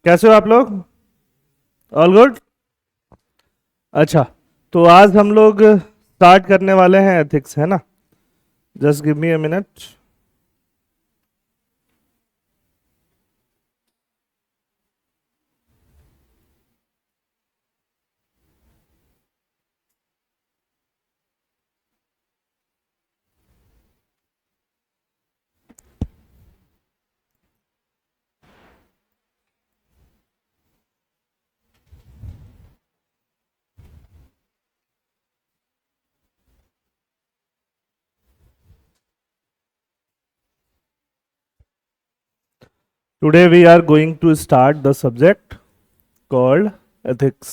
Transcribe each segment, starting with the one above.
कैसे हो आप लोग? All good. अच्छा, तो आज हम लोग स्टार्ट करने वाले हैं एथिक्स, है ना? Just give me a minute. Today we are going to start the subject called ethics.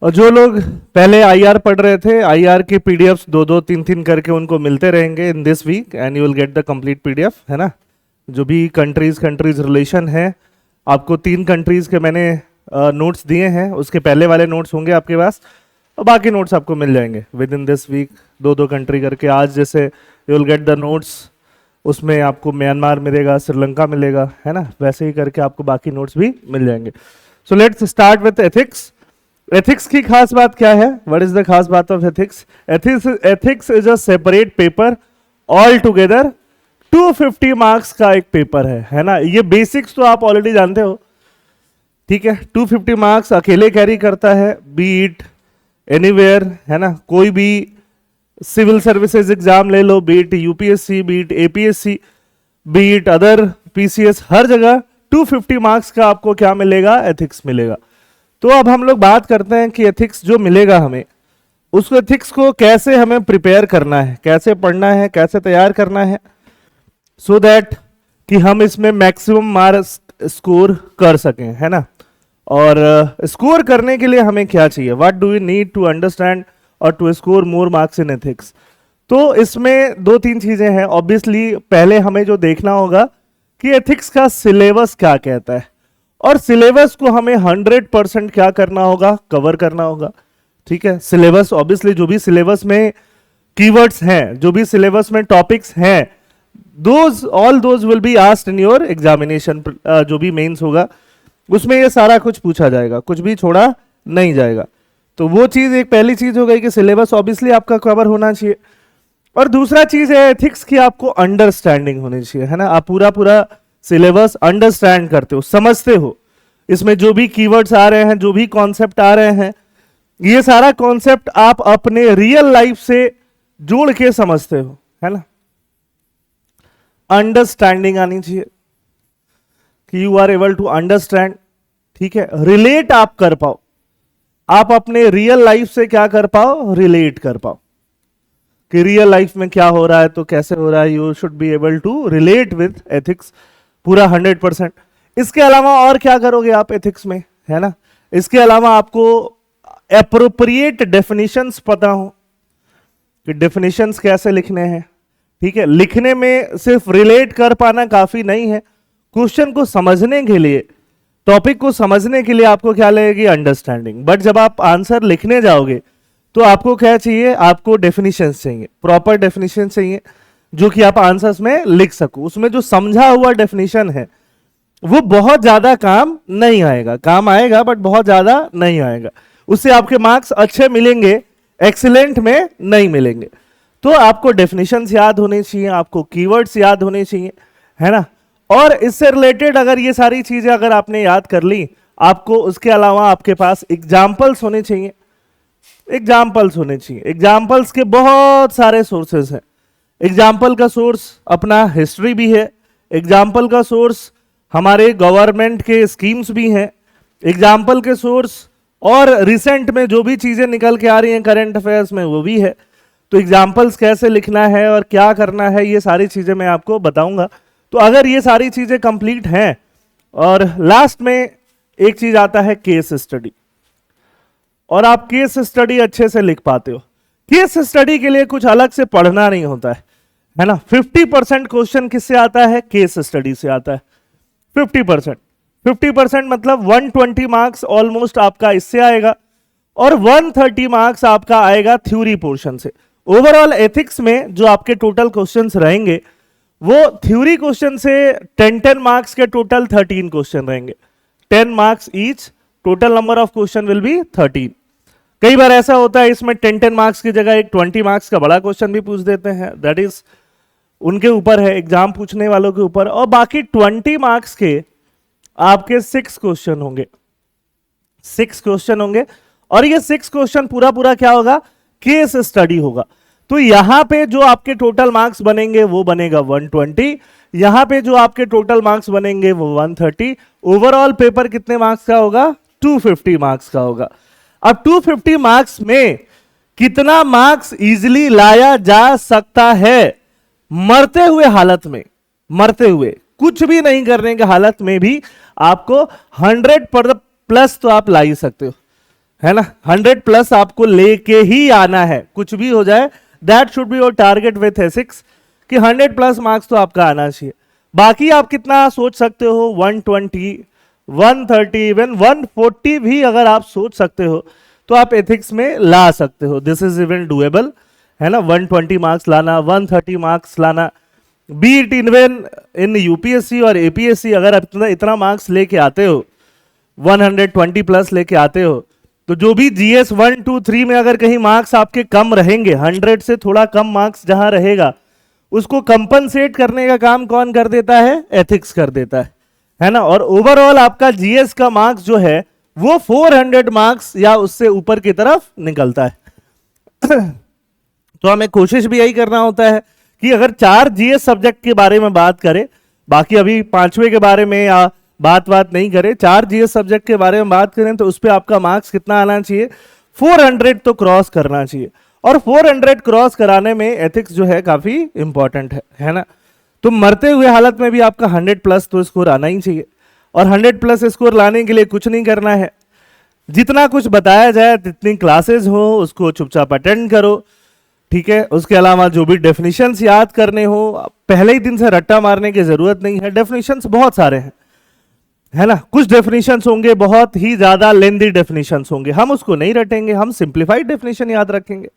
और जो लोग पहले आईआर पढ़ रहे थे, आईआर के पीडीएफ्स दो दो तीन तीन करके उनको मिलते रहेंगे in this weekend you will get the complete PDF, है ना? जो भी कंट्रीज रिलेशन है, आपको 3 कंट्रीज के मैंने नोट्स दिए हैं, उसके पहले वाले नोट्स होंगे आपके पास और बाकी नोट्स आपको मिल जाएंगे विद इन दिस वीक। दो दो कंट्री करके आज जैसे you will get the notes, उसमें आपको म्यांमार मिलेगा, श्रीलंका मिलेगा, है ना? वैसे ही करके आपको बाकी नोट्स भी मिल जाएंगे। So let's start with ethics. Ethics की खास बात क्या है? व्हाट इज द खास बात of ethics? Ethics is a separate paper all together. 250 marks का एक पेपर है ना? ये बेसिक्स तो आप ऑलरेडी जानते हो, ठीक है? 250 मार्क्स अकेले कैरी करता है, बी इट एनीवेयर, है ना? कोई भी सिविल सर्विसेज एग्जाम ले लो, be it UPSC, be it APSC, be it other PCS, हर जगह 250 मार्क्स का आपको क्या मिलेगा? एथिक्स मिलेगा। तो अब हम लोग बात करते हैं कि एथिक्स जो मिलेगा हमें, उसको एथिक्स को कैसे हमें प्रिपेयर करना है, कैसे पढ़ना है, कैसे तैयार करना है, सो दैट कि हम इसमें मैक्सिमम मार्क्स स्कोर कर सकें, है ना? और स्कोर करने के लिए हमें क्या चाहिए? What do we need to understand और to score more marks in ethics? तो इसमें 2-3 चीजें हैं। ऑब्वियसली पहले हमें जो देखना होगा कि एथिक्स का सिलेबस क्या कहता है, और सिलेबस को हमें 100% क्या करना होगा? कवर करना होगा, ठीक है? सिलेबस ऑब्वियसली जो भी सिलेबस में कीवर्ड्स हैं, जो भी सिलेबस में टॉपिक्स हैं, all those will be asked in your examination. जो भी मेंस होगा उसमें ये सारा कुछ पूछा जाएगा, कुछ भी छोड़ा नहीं जाएगा। तो वो चीज एक पहली चीज हो गई कि सिलेबस ऑब्वियसली आपका कवर होना चाहिए। और दूसरा चीज है एथिक्स की आपको अंडरस्टैंडिंग होनी चाहिए, है ना? आप पूरा पूरा सिलेबस अंडरस्टैंड करते हो, समझते हो। इसमें जो भी कीवर्ड्स आ रहे हैं, जो भी कॉन्सेप्ट आ रहे हैं, ये सारा कॉन्सेप्ट आप अपने रियल लाइफ से जोड़ के समझते हो, है ना? अंडरस्टैंडिंग आनी चाहिए कि you are able to understand, ठीक है? रिलेट आप कर पाओ, आप अपने रियल लाइफ से क्या कर पाओ? रिलेट कर पाओ कि रियल लाइफ में क्या हो रहा है, तो कैसे हो रहा है। You should be able to relate with ethics पूरा 100%। इसके अलावा और क्या करोगे आप एथिक्स में, है ना? इसके अलावा आपको एप्रोप्रिएट डेफिनेशंस पता हो कि डेफिनेशंस कैसे लिखने हैं, ठीक है? लिखने में सिर्फ रिलेट कर पाना काफी नहीं है। क्वेश्चन को समझने के लिए, टॉपिक को समझने के लिए आपको क्या लगेगी? अंडरस्टैंडिंग। बट जब आप आंसर लिखने जाओगे तो आपको क्या चाहिए? आपको डेफिनेशंस चाहिए, प्रॉपर डेफिनेशन चाहिए जो कि आप आंसर्स में लिख सको। उसमें जो समझा हुआ डेफिनेशन है वो बहुत ज्यादा काम नहीं आएगा, काम आएगा बट बहुत ज्यादा नहीं आएगा। उससे आपके मार्क्स अच्छे मिलेंगे, एक्सीलेंट में नहीं मिलेंगे। तो आपको डेफिनेशंस याद होने चाहिए, आपको कीवर्ड्स याद होने चाहिए, है ना? और इससे रिलेटेड अगर ये सारी चीजें अगर आपने याद कर ली, आपको उसके अलावा आपके पास एग्जाम्पल्स होने चाहिए। एग्जाम्पल्स होने चाहिए, एग्जाम्पल्स के बहुत सारे सोर्सेस हैं। एग्जाम्पल का सोर्स अपना हिस्ट्री भी है, एग्जाम्पल का सोर्स हमारे गवर्नमेंट के स्कीम्स भी हैं, एग्जाम्पल के सोर्स और रिसेंट में जो भी चीजें निकल के आ रही हैं करंट अफेयर्स में वो भी है। तो एग्जाम्पल्स कैसे लिखना है और क्या करना है, ये सारी चीजें मैं आपको बताऊंगा। तो अगर ये सारी चीजें कंप्लीट हैं, और लास्ट में एक चीज आता है केस स्टडी, और आप केस स्टडी अच्छे से लिख पाते हो। केस स्टडी के लिए कुछ अलग से पढ़ना नहीं होता है ना? 50% क्वेश्चन किससे आता है? केस स्टडी से आता है। 50% मतलब 120 मार्क्स ऑलमोस्ट आपका इससे आएगा, और 130 मार्क्स आपका आएगा थ्योरी पोर्शन से। ओवरऑल एथिक्स में जो आपके टोटल क्वेश्चंस रहेंगे वो थ्योरी क्वेश्चन से 10 मार्क्स के टोटल 13 क्वेश्चन रहेंगे, 10 marks each, total number of question will be 13। कई बार ऐसा होता है इसमें 10 मार्क्स की जगह एक 20 मार्क्स का बड़ा क्वेश्चन भी पूछ देते हैं, दैट इज उनके ऊपर है, एग्जाम पूछने वालों के ऊपर। और बाकी 20 मार्क्स के आपके 6 क्वेश्चन होंगे, 6 क्वेश्चन होंगे, और ये 6 क्वेश्चन पूरा पूरा क्या होगा, केस स्टडी होगा। तो यहां पे जो आपके टोटल मार्क्स बनेंगे वो बनेगा 120, यहां पे जो आपके टोटल मार्क्स बनेंगे वो 130। ओवरऑल पेपर कितने मार्क्स का होगा, 250 मार्क्स का होगा। अब 250 मार्क्स में कितना मार्क्स इजीली लाया जा सकता है, मरते हुए हालत में, मरते हुए कुछ भी नहीं करने के हालत में भी आपको 100 प्लस तो आप ला ही सकते हो, है ना। 100 प्लस आपको लेके ही आना है, कुछ भी हो जाए, that should be your target with ethics, कि 100 प्लस मार्क्स तो आपका आना चाहिए। बाकी आप कितना सोच सकते हो, 120, 130, इवन 140 भी अगर आप सोच सकते हो तो आप एथिक्स में ला सकते हो, दिस इज इवन डुएबल, है ना। 120 मार्क्स लाना, 130 मार्क्स लाना, B it even in UPSC और एपीएससी, अगर आप इतना मार्क्स लेके आते हो, 120 प्लस लेके आते हो, तो जो भी जीएस 1, 2, 3 में अगर कहीं मार्क्स आपके कम रहेंगे, 100 से थोड़ा कम मार्क्स जहां रहेगा, उसको कंपनसेट करने का काम कौन कर देता है, एथिक्स कर देता है ना। और ओवरऑल आपका जीएस का मार्क्स जो है वो 400 मार्क्स या उससे ऊपर की तरफ निकलता है। तो हमें कोशिश भी यही करना होता है कि अगर 4 जीएस सब्जेक्ट के बारे में बात करें, बाकी अभी 5वें के बारे में या बात नहीं करें, 4 जीएस सब्जेक्ट के बारे में बात करें तो उस पर आपका मार्क्स कितना आना चाहिए, 400 तो क्रॉस करना चाहिए। और 400 क्रॉस कराने में एथिक्स जो है काफी इंपॉर्टेंट है ना। तो मरते हुए हालत में भी आपका 100 प्लस तो स्कोर आना ही चाहिए, और 100 प्लस स्कोर लाने के लिए कुछ नहीं करना है, जितना कुछ बताया जाए, जितनी क्लासेस हो उसको चुपचाप अटेंड करो, ठीक है। उसके अलावा जो भी डेफिनेशंस याद करने हो, पहले ही दिन से रट्टा मारने की जरूरत नहीं है, डेफिनेशंस बहुत सारे हैं, है ना। कुछ डेफिनेशंस होंगे बहुत ही ज्यादा लेंदी डेफिनेशंस होंगे, हम उसको नहीं रटेंगे, हम सिंप्लीफाइड डेफिनेशन याद रखेंगे।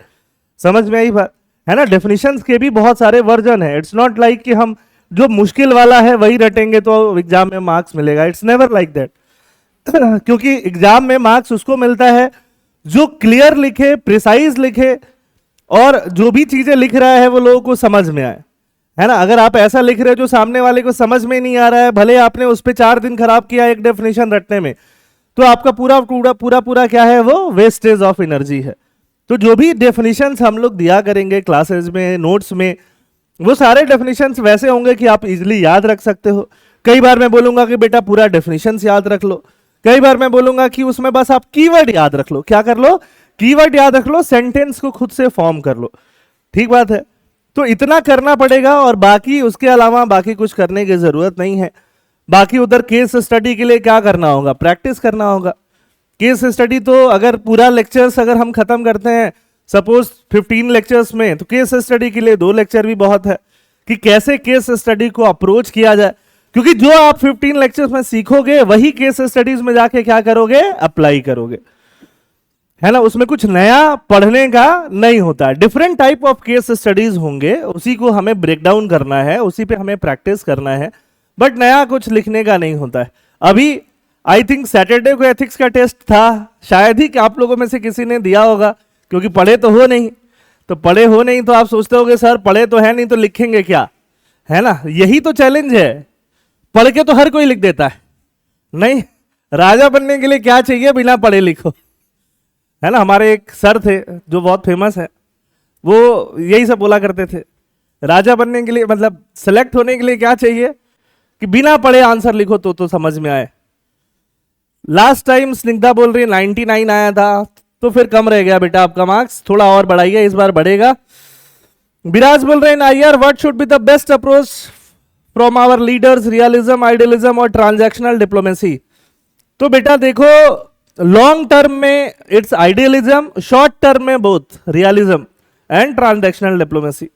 समझ में आई बात, है ना। डेफिनेशंस के भी बहुत सारे वर्जन है, इट्स नॉट लाइक कि हम जो मुश्किल वाला है वही रटेंगे तो एग्जाम में मार्क्स मिलेगा, इट्स नेवर लाइक दैट। क्योंकि एग्जाम में मार्क्स उसको मिलता है जो क्लियर लिखे, प्रिसाइज लिखे, और जो भी चीजें लिख रहा है वो लोगों को समझ में आए, है ना। अगर आप ऐसा लिख रहे हो जो सामने वाले को समझ में नहीं आ रहा है, भले आपने उस पर 4 दिन खराब किया एक डेफिनेशन रटने में, तो आपका पूरा पूरा पूरा पूरा क्या है, वो वेस्टेज ऑफ एनर्जी है। तो जो भी डेफिनेशंस हम लोग दिया करेंगे क्लासेस में, नोट्स में, वो सारे डेफिनेशंस वैसे होंगे कि आप इजीली याद रख सकते हो। कई बार मैं बोलूंगा कि बेटा पूरा डेफिनेशंस याद रख लो, कई बार मैं बोलूंगा कि उसमें बस आप कीवर्ड याद रख लो। क्या कर लो, कीवर्ड याद रख लो, सेंटेंस को खुद से फॉर्म कर लो, ठीक बात है। तो इतना करना पड़ेगा, और बाकी उसके अलावा बाकी कुछ करने की जरूरत नहीं है। बाकी उधर केस स्टडी के लिए क्या करना होगा, प्रैक्टिस करना होगा। केस स्टडी तो अगर पूरा लेक्चर्स अगर हम खत्म करते हैं सपोज 15 लेक्चर्स में, तो केस स्टडी के लिए 2 लेक्चर भी बहुत है कि कैसे केस स्टडी को अप्रोच किया जाए। क्योंकि जो आप 15 लेक्चर्स में सीखोगे वही केस स्टडीज में जाके क्या करोगे, अप्लाई करोगे, है ना। उसमें कुछ नया पढ़ने का नहीं होता है, different type of case studies होंगे, उसी को हमें ब्रेक डाउन करना है, उसी पे हमें प्रैक्टिस करना है, बट नया कुछ लिखने का नहीं होता है। अभी आई थिंक सैटरडे को एथिक्स का टेस्ट था, शायद ही कि आप लोगों में से किसी ने दिया होगा, क्योंकि पढ़े तो हो नहीं, तो पढ़े हो नहीं तो आप सोचते होगे सर पढ़े तो है नहीं तो लिखेंगे क्या, है ना। यही तो चैलेंज है, पढ़ के तो हर कोई लिख देता है, नहीं, राजा बनने के लिए क्या चाहिए, बिना पढ़े लिखो, है ना। हमारे एक सर थे जो बहुत फेमस है, वो यही सब बोला करते थे, राजा बनने के लिए मतलब सेलेक्ट होने के लिए क्या चाहिए कि बिना पढ़े आंसर लिखो तो समझ में आए। लास्ट टाइम स्निग्धा बोल रही 99 आया था, तो फिर कम रह गया बेटा आपका मार्क्स, थोड़ा और बढ़ाइए, इस बार बढ़ेगा। विराज बोल रहे हैं IR what should be the best approach from our leaders, realism, idealism और ट्रांजैक्शनल डिप्लोमेसी। तो बेटा देखो, लॉन्ग टर्म में इट्स आइडियलिज्म, शॉर्ट टर्म में both realism and transactional diplomacy.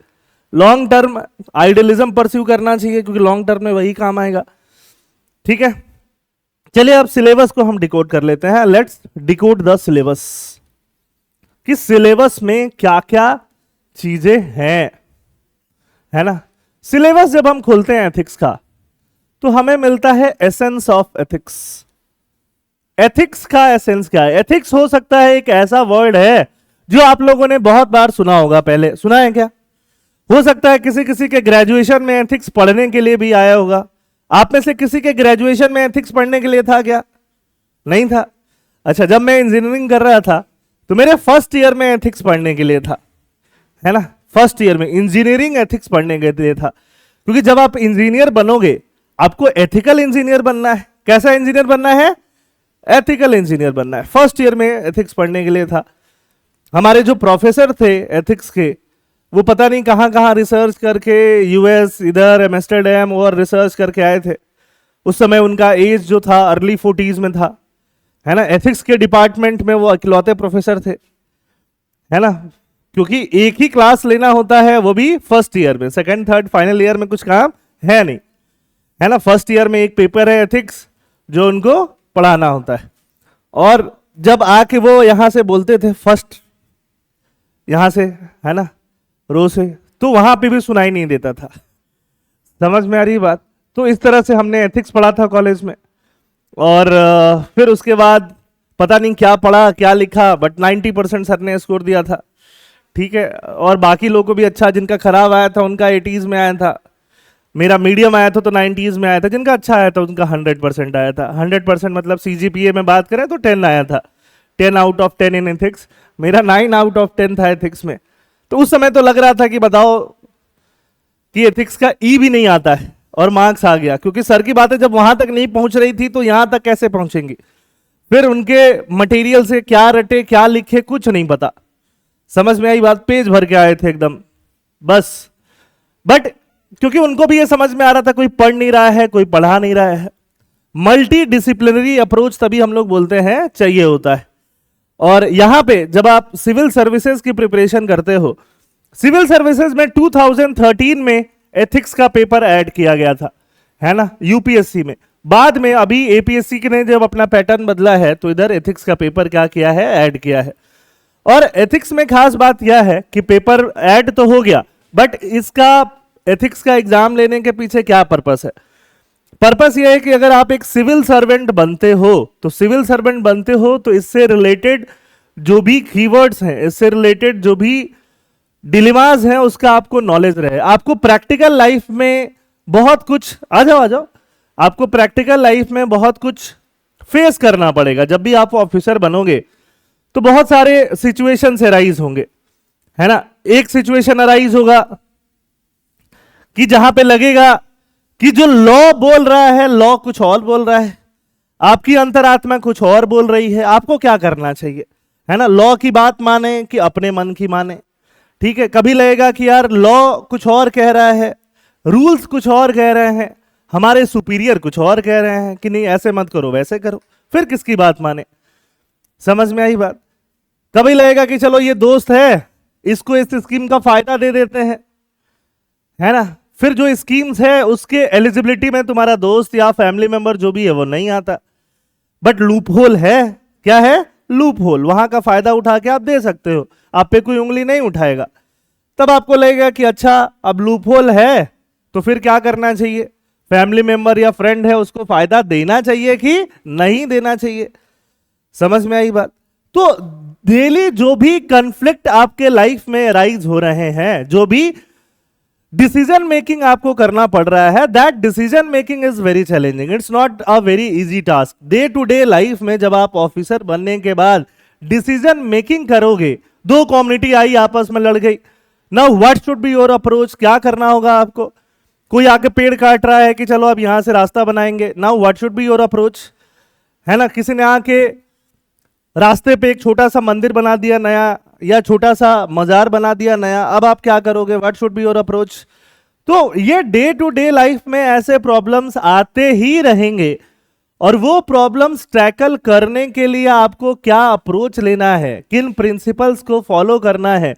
Long term idealism pursue करना चाहिए क्योंकि लॉन्ग टर्म में वही काम आएगा, ठीक है। चलिए अब सिलेबस को हम डिकोड कर लेते हैं, लेट्स डिकोड द सिलेबस, कि सिलेबस में क्या क्या चीजें हैं, है ना। सिलेबस जब हम खोलते हैं एथिक्स का तो हमें मिलता है एसेंस ऑफ एथिक्स। एथिक्स का एसेंस क्या है? एथिक्स हो सकता है एक ऐसा वर्ड है जो आप लोगों ने बहुत बार सुना होगा, पहले सुना है क्या? हो सकता है किसी किसी के ग्रेजुएशन में एथिक्स पढ़ने के लिए भी आया होगा। आप में से किसी के ग्रेजुएशन में एथिक्स पढ़ने के लिए था क्या? नहीं था। अच्छा, जब मैं इंजीनियरिंग कर रहा था तो मेरे फर्स्ट ईयर में एथिक्स पढ़ने के लिए था, है ना। फर्स्ट ईयर में इंजीनियरिंग एथिक्स पढ़ने के लिए था, क्योंकि जब आप इंजीनियर बनोगे आपको एथिकल इंजीनियर बनना है। कैसा इंजीनियर बनना है? एथिकल इंजीनियर बनना है। फर्स्ट ईयर में एथिक्स पढ़ने के लिए था। हमारे जो प्रोफेसर थे एथिक्स के, वो पता नहीं कहां कहां रिसर्च करके यूएस, इधर एम्स्टर्डम और रिसर्च करके आए थे। उस समय उनका एज जो था अर्ली 40s में था, है ना। एथिक्स के डिपार्टमेंट में वो इकलौते प्रोफेसर थे, है ना, क्योंकि एक ही क्लास लेना होता है, वो भी फर्स्ट ईयर में। सेकंड थर्ड फाइनल ईयर में कुछ काम है नहीं, है ना। फर्स्ट ईयर में एक पेपर है एथिक्स जो उनको पढ़ाना होता है। और जब आके वो यहां से बोलते थे फर्स्ट, यहां से, है ना, रो से, तो वहां पे भी सुनाई नहीं देता था। समझ में आ रही बात? तो इस तरह से हमने एथिक्स पढ़ा था कॉलेज में। और फिर उसके बाद पता नहीं क्या पढ़ा क्या लिखा, बट 90% सर ने स्कोर दिया था, ठीक है। और बाकी लोगों को भी अच्छा, जिनका खराब आया था उनका 80s में आया था, मेरा मीडियम आया था तो 90s में आया था, जिनका अच्छा आया था उनका 100% आया था। 100% मतलब सीजीपीए में बात करें तो 10 आया था, 10 आउट ऑफ 10 इन एथिक्स। मेरा 9 आउट ऑफ 10 था एथिक्स में। तो उस समय तो लग रहा था कि बताओ कि एथिक्स का ई भी नहीं आता है और मार्क्स आ गया, क्योंकि सर की बातें जब वहां तक नहीं पहुंच रही थी तो यहां तक कैसे पहुंचेंगी? फिर उनके मटेरियल से क्या रटे क्या लिखे कुछ नहीं पता। समझ में आई बात? पेज भर के आए थे एकदम बस। बट क्योंकि उनको भी ये समझ में आ रहा था कोई पढ़ नहीं रहा है, कोई पढ़ा नहीं रहा है। मल्टी डिसिप्लिनरी अप्रोच तभी हम लोग बोलते हैं चाहिए होता है। और यहां पे जब आप सिविल सर्विसेज की प्रिपरेशन करते हो, सिविल सर्विसेज में 2013 में एथिक्स का पेपर ऐड किया गया था, है ना, यूपीएससी में। बाद में अभी एपीएससी ने जब अपना पैटर्न बदला है तो इधर एथिक्स का पेपर क्या किया है? ऐड किया है। और एथिक्स में खास बात यह है कि पेपर ऐड तो हो गया, बट इसका एथिक्स का एग्जाम लेने के पीछे क्या पर्पस है? पर्पस यह है कि अगर आप एक सिविल सर्वेंट बनते हो तो सिविल सर्वेंट बनते हो तो इससे रिलेटेड जो भी कीवर्ड्स हैं, इससे रिलेटेड जो भी डिलेमास हैं, उसका आपको नॉलेज रहे। आपको प्रैक्टिकल लाइफ में बहुत कुछ, आ जाओ, आपको प्रैक्टिकल लाइफ में बहुत कुछ फेस करना पड़ेगा। जब भी आप ऑफिसर बनोगे तो बहुत सारे सिचुएशन अराइज होंगे, है ना। एक सिचुएशन अराइज होगा कि जहां पे लगेगा कि जो लॉ बोल रहा है, लॉ कुछ और बोल रहा है, आपकी अंतरात्मा कुछ और बोल रही है। आपको क्या करना चाहिए, है ना? लॉ की बात माने कि अपने मन की माने? ठीक है, कभी लगेगा कि यार लॉ कुछ और कह रहा है, रूल्स कुछ और कह रहे हैं, हमारे सुपीरियर कुछ और कह रहे हैं कि नहीं ऐसे मत करो वैसे करो, फिर किसकी बात माने? समझ में आई बात? कभी लगेगा कि चलो ये दोस्त है, इसको इस स्कीम का फायदा दे देते हैं, है ना। फिर जो स्कीम्स है उसके एलिजिबिलिटी में तुम्हारा दोस्त या फैमिली मेंबर जो भी है वो नहीं आता, बट लूप होल है। क्या है? Loop hole. वहां का फायदा उठा के आप दे सकते हो, आप पे कोई उंगली नहीं उठाएगा। तब आपको लगेगा कि अच्छा अब लूप होल है तो फिर क्या करना चाहिए? फैमिली मेंबर या फ्रेंड है उसको फायदा देना चाहिए कि नहीं देना चाहिए? समझ में आई बात? तो डेली जो भी कॉन्फ्लिक्ट आपके लाइफ में राइज हो रहे हैं, जो भी डिसीजन मेकिंग आपको करना पड़ रहा है, that decision making is very challenging. It's not a very easy task. Day to day life में जब आप ऑफिसर बनने के बाद डिसीजन मेकिंग करोगे, दो कम्युनिटी आई आपस में लड़ गई, now what should be your approach? क्या करना होगा आपको? कोई आके पेड़ काट रहा है कि चलो अब यहां से रास्ता बनाएंगे, now what should be your approach? है ना, किसी ने आके रास्ते पे एक छोटा सा मंदिर बना दिया नया, या छोटा सा मजार बना दिया नया, अब आप क्या करोगे? What should be your approach? तो ये डे टू डे लाइफ में ऐसे प्रॉब्लम्स आते ही रहेंगे, और वो प्रॉब्लम्स टैकल करने के लिए आपको क्या अप्रोच लेना है, किन प्रिंसिपल्स को फॉलो करना है,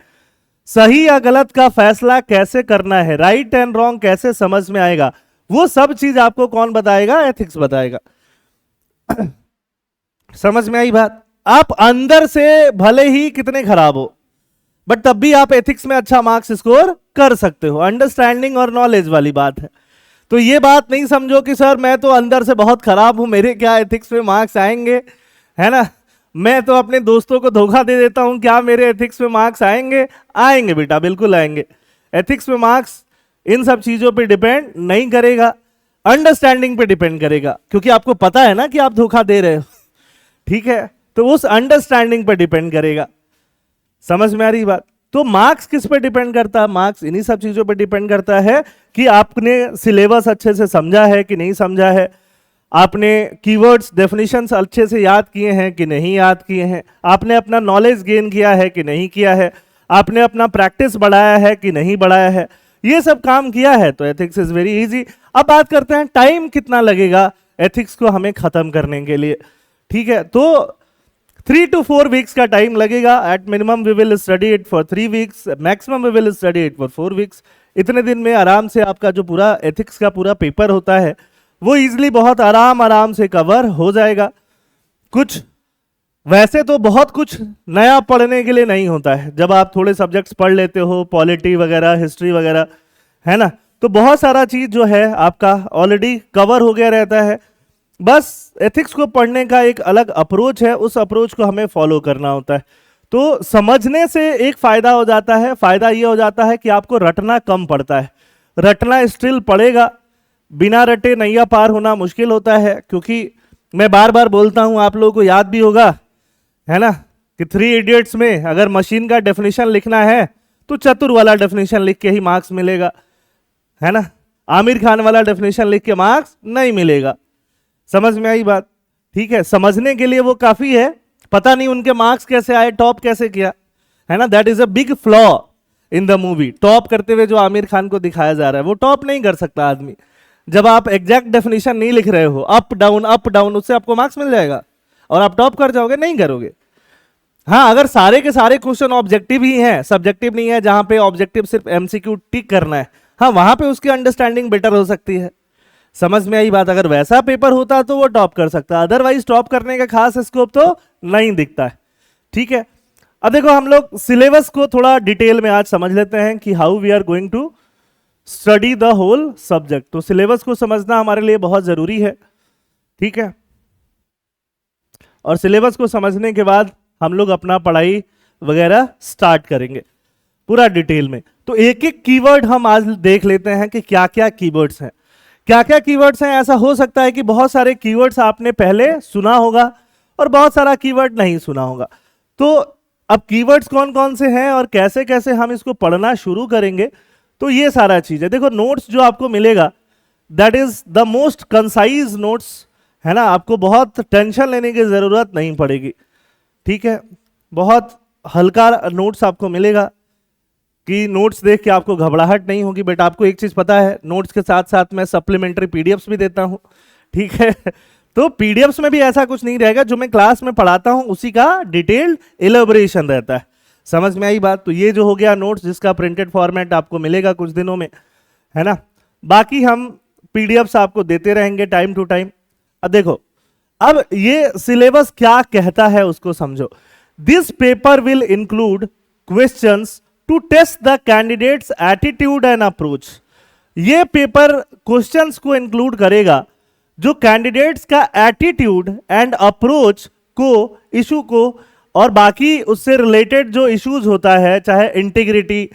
सही या गलत का फैसला कैसे करना है, राइट एंड रॉन्ग कैसे समझ में आएगा, वो सब चीज आपको कौन बताएगा? एथिक्स बताएगा। समझ में आई बात? आप अंदर से भले ही कितने खराब हो, बट तब भी आप एथिक्स में अच्छा मार्क्स स्कोर कर सकते हो। अंडरस्टैंडिंग और नॉलेज वाली बात है। तो ये बात नहीं समझो कि सर मैं तो अंदर से बहुत खराब हूं, मेरे क्या एथिक्स में मार्क्स आएंगे, है ना, मैं तो अपने दोस्तों को धोखा दे देता हूं, क्या मेरे एथिक्स में मार्क्स आएंगे? आएंगे बेटा, बिल्कुल आएंगे। एथिक्स में मार्क्स इन सब चीजों पे डिपेंड नहीं करेगा, अंडरस्टैंडिंग पे डिपेंड करेगा, क्योंकि आपको पता है ना कि आप धोखा दे रहे हो। ठीक है, तो उस अंडरस्टैंडिंग पे डिपेंड करेगा। समझ में आ रही बात? तो मार्क्स किस पे डिपेंड करता है? मार्क्स इन्हीं सब चीजों पे डिपेंड करता है कि आपने सिलेबस अच्छे से समझा है कि नहीं समझा है, आपने कीवर्ड्स डेफिनेशंस अच्छे से याद किए हैं कि नहीं याद किए हैं, आपने अपना नॉलेज गेन किया है कि नहीं किया है, आपने अपना प्रैक्टिस बढ़ाया है कि नहीं बढ़ाया है, ये सब काम किया है तो एथिक्स इज वेरी इजी। अब बात करते हैं टाइम कितना लगेगा एथिक्स को हमें खत्म करने के लिए। ठीक है, तो 3 to 4 वीक्स का टाइम लगेगा। At minimum we will study it for 3 weeks, maximum we will study it for 4 weeks. इतने दिन में आराम से आपका जो पूरा एथिक्स का पूरा पेपर होता है वो इजीली बहुत आराम से कवर हो जाएगा। कुछ वैसे तो बहुत कुछ नया पढ़ने के लिए नहीं होता है, जब आप थोड़े सब्जेक्ट्स पढ़ लेते हो, पॉलिटी वगैरह, हिस्ट्री वगैरह, है ना, तो बहुत सारा चीज जो है आपका ऑलरेडी कवर हो गया रहता है। बस एथिक्स को पढ़ने का एक अलग अप्रोच है, उस अप्रोच को हमें फॉलो करना होता है। तो समझने से एक फायदा हो जाता है, फायदा ये हो जाता है कि आपको रटना कम पड़ता है। रटना स्टिल पड़ेगा, बिना रटे नैया पार होना मुश्किल होता है, क्योंकि मैं बार बार बोलता हूं, आप लोगों को याद भी होगा, है ना, कि 3 इडियट्स में अगर मशीन का डेफिनेशन लिखना है तो चतुर वाला डेफिनेशन लिख के ही मार्क्स मिलेगा, है ना, आमिर खान वाला डेफिनेशन लिख के मार्क्स नहीं मिलेगा। समझ में आई बात? ठीक है, समझने के लिए वो काफी है, पता नहीं उनके मार्क्स कैसे आए, टॉप कैसे किया, है ना, that is a big flaw in the movie. Top करते हुए जो आमिर खान को दिखाया जा रहा है वो टॉप नहीं कर सकता आदमी। जब आप एग्जैक्ट डेफिनेशन नहीं लिख रहे हो, अप डाउन, उससे आपको मार्क्स मिल जाएगा और आप टॉप कर जाओगे? नहीं करोगे। हाँ, अगर सारे के सारे क्वेश्चन ऑब्जेक्टिव ही हैं, सब्जेक्टिव नहीं है, जहां पे ऑब्जेक्टिव सिर्फ एमसीक्यू टिक करना है, हाँ वहां पे उसकी अंडरस्टैंडिंग बेटर हो सकती है। समझ में आई बात? अगर वैसा पेपर होता तो वो टॉप कर सकता, अदरवाइज टॉप करने का खास स्कोप तो नहीं दिखता है। ठीक है, अब देखो हम लोग सिलेबस को थोड़ा डिटेल में आज समझ लेते हैं कि how we are going to study the whole subject. तो सिलेबस को समझना हमारे लिए बहुत जरूरी है। ठीक है, और सिलेबस को समझने के बाद हम लोग अपना पढ़ाई वगैरह स्टार्ट करेंगे पूरा डिटेल में। तो एक एक कीवर्ड हम आज देख लेते हैं कि क्या क्या कीवर्ड्स हैं, क्या क्या कीवर्ड्स हैं। ऐसा हो सकता है कि बहुत सारे कीवर्ड्स आपने पहले सुना होगा और बहुत सारा कीवर्ड नहीं सुना होगा। तो अब कीवर्ड्स कौन कौन से हैं और कैसे कैसे हम इसको पढ़ना शुरू करेंगे, तो ये सारा चीज है। देखो नोट्स जो आपको मिलेगा that is the most concise notes, है ना, आपको बहुत टेंशन लेने की जरूरत नहीं पड़ेगी। ठीक है, बहुत हल्का नोट्स आपको मिलेगा कि नोट्स देख के आपको घबराहट नहीं होगी। बट आपको एक चीज पता है, नोट्स के साथ साथ मैं सप्लीमेंट्री पीडीएफ्स भी देता हूं। ठीक है, तो पीडीएफ्स में भी ऐसा कुछ नहीं रहेगा, जो मैं क्लास में पढ़ाता हूं उसी का डिटेल्ड एलेबोरेशन रहता है। समझ में आई बात? तो ये जो हो गया नोट्स, जिसका प्रिंटेड फॉर्मेट आपको मिलेगा कुछ दिनों में, है ना। बाकी हम पीडीएफ्स आपको देते रहेंगे टाइम टू टाइम। अब देखो, अब ये सिलेबस क्या कहता है उसको समझो। This paper will include questions to test the candidates attitude and approach. ये पेपर क्वेश्चंस को इंक्लूड करेगा जो कैंडिडेट्स का एटीट्यूड एंड अप्रोच को, इशू को, और बाकी उससे रिलेटेड जो इश्यूज होता है, चाहे इंटीग्रिटी,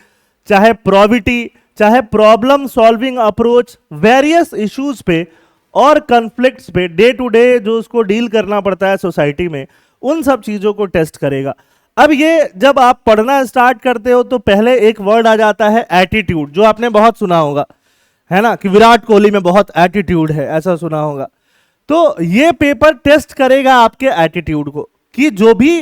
चाहे प्रोबिटी, चाहे problem solving approach, various issues पे और कॉन्फ्लिक्ट्स पे, डे टू डे जो उसको डील करना पड़ता है सोसाइटी में, उन सब चीजों को टेस्ट करेगा। अब ये जब आप पढ़ना स्टार्ट करते हो तो पहले एक वर्ड आ जाता है एटीट्यूड, जो आपने बहुत सुना होगा, है ना, कि विराट कोहली में बहुत एटीट्यूड है, ऐसा सुना होगा। तो ये पेपर टेस्ट करेगा आपके एटीट्यूड को, कि जो भी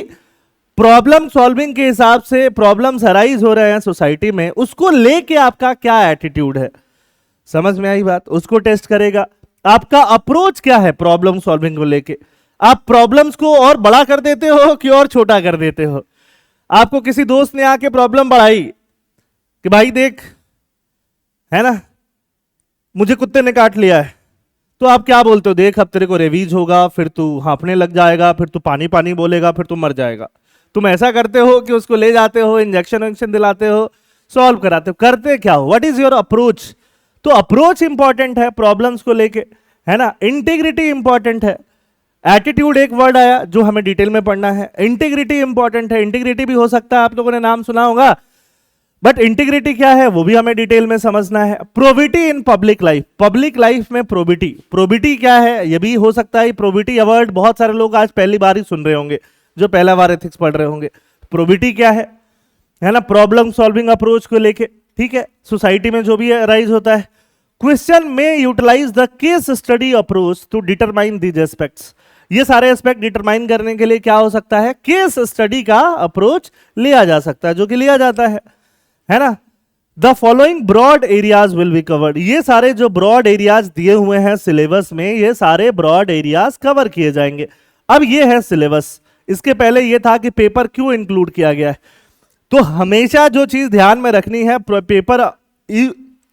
प्रॉब्लम सॉल्विंग के हिसाब से प्रॉब्लम्स अराइज हो रहे हैं सोसाइटी में, उसको लेके आपका क्या एटीट्यूड है। समझ में आई बात? उसको टेस्ट करेगा। आपका अप्रोच क्या है प्रॉब्लम सॉल्विंग को लेके, आप प्रॉब्लम्स को और बड़ा कर देते हो कि और छोटा कर देते हो। आपको किसी दोस्त ने आके प्रॉब्लम बढ़ाई कि भाई देख, है ना, मुझे कुत्ते ने काट लिया है, तो आप क्या बोलते हो? देख अब तेरे को रेवीज होगा, फिर तू हाँफने लग जाएगा, फिर तू पानी पानी बोलेगा, फिर तू मर जाएगा। तुम ऐसा करते हो कि उसको ले जाते हो, इंजेक्शन विजेक्शन दिलाते हो, सॉल्व कराते हो, करते क्या हो, व्हाट इज योर अप्रोच। तो अप्रोच इंपॉर्टेंट है प्रॉब्लम्स को लेके, है ना। इंटीग्रिटी इंपॉर्टेंट है। एटीट्यूड एक वर्ड आया जो हमें डिटेल में पढ़ना है। इंटीग्रिटी इंपॉर्टेंट है। इंटीग्रिटी भी हो सकता है आप लोगों ने नाम सुना होगा, बट इंटीग्रिटी क्या है वो भी हमें डिटेल में समझना है। Probity in public life, public life में प्रोबिटी, प्रोबिटी क्या है ये भी हो सकता है। प्रोबिटी वर्ड बहुत सारे लोग आज पहली बार ही सुन रहे होंगे जो पहला बार एथिक्स पढ़ रहे होंगे। प्रोबिटी क्या है ना, प्रॉब्लम सॉल्विंग अप्रोच को लेके, ठीक है, सोसाइटी में जो भी राइज होता है। क्वेश्चन में utilize the case study approach to determine these aspects, ये सारे एस्पेक्ट डिटरमाइन करने के लिए क्या हो सकता है, केस स्टडी का अप्रोच लिया जा सकता है, जो कि लिया जाता है ना। The following broad areas will be covered, ये सारे जो ब्रॉड एरियाज दिए हुए हैं सिलेबस में, ये सारे ब्रॉड एरियाज कवर किए जाएंगे। अब ये है सिलेबस। इसके पहले ये था कि पेपर क्यों इंक्लूड किया गया है। तो हमेशा जो चीज ध्यान में रखनी है, पेपर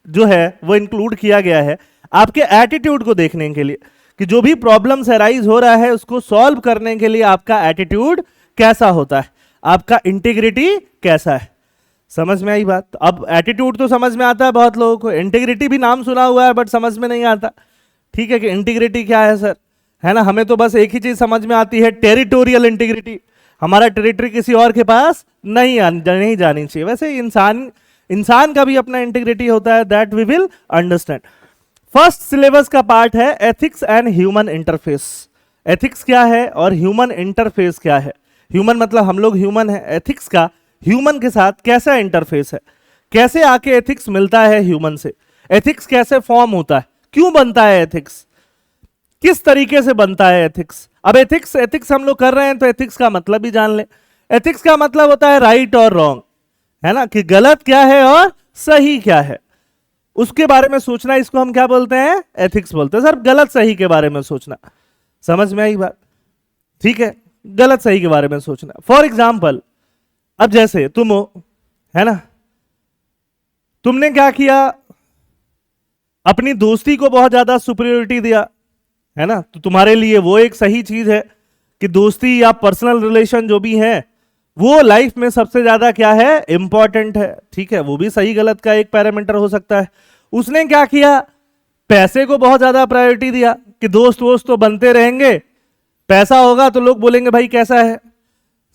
जो है वो इंक्लूड किया गया है आपके एटीट्यूड को देखने के लिए, कि जो भी प्रॉब्लम्स अराइज हो रहा है उसको सॉल्व करने के लिए आपका एटीट्यूड कैसा होता है, आपका इंटीग्रिटी कैसा है। समझ में आई बात। अब एटीट्यूड तो समझ में आता है बहुत लोगों को, इंटीग्रिटी भी नाम सुना हुआ है बट समझ में नहीं आता, ठीक है, कि इंटीग्रिटी क्या है सर, है ना। हमें तो बस एक ही चीज समझ में आती है, टेरिटोरियल इंटीग्रिटी, हमारा टेरिटरी किसी और के पास नहीं जानी चाहिए। वैसे इंसान का भी अपना इंटीग्रिटी होता है, that we will understand. First syllabus का पार्ट है ethics and human interface. Ethics क्या है और ह्यूमन इंटरफेस क्या है। ह्यूमन मतलब हम लोग ह्यूमन है, एथिक्स का ह्यूमन के साथ कैसा इंटरफेस है, कैसे आके एथिक्स मिलता है ह्यूमन से, एथिक्स कैसे फॉर्म होता है, क्यों बनता है एथिक्स, किस तरीके से बनता है एथिक्स। अब एथिक्स हम लोग कर रहे हैं तो एथिक्स का मतलब भी जान ले। एथिक्स का मतलब होता है राइट और रॉन्ग, है ना, कि गलत क्या है और सही क्या है, उसके बारे में सोचना, इसको हम क्या बोलते हैं, एथिक्स बोलते हैं। सर गलत सही के बारे में सोचना, समझ में आई बात, ठीक है, गलत सही के बारे में सोचना। फॉर एग्जाम्पल, अब जैसे तुम हो, है ना, तुमने क्या किया, अपनी दोस्ती को बहुत ज्यादा सुपीरियोरिटी दिया, है ना, तो तुम्हारे लिए वो एक सही चीज है कि दोस्ती या पर्सनल रिलेशन जो भी है वो लाइफ में सबसे ज्यादा क्या है, इंपॉर्टेंट है, ठीक है, वो भी सही गलत का एक पैरामीटर हो सकता है। उसने क्या किया, पैसे को बहुत ज्यादा प्रायोरिटी दिया कि दोस्त वोस्त तो बनते रहेंगे, पैसा होगा तो लोग बोलेंगे भाई कैसा है,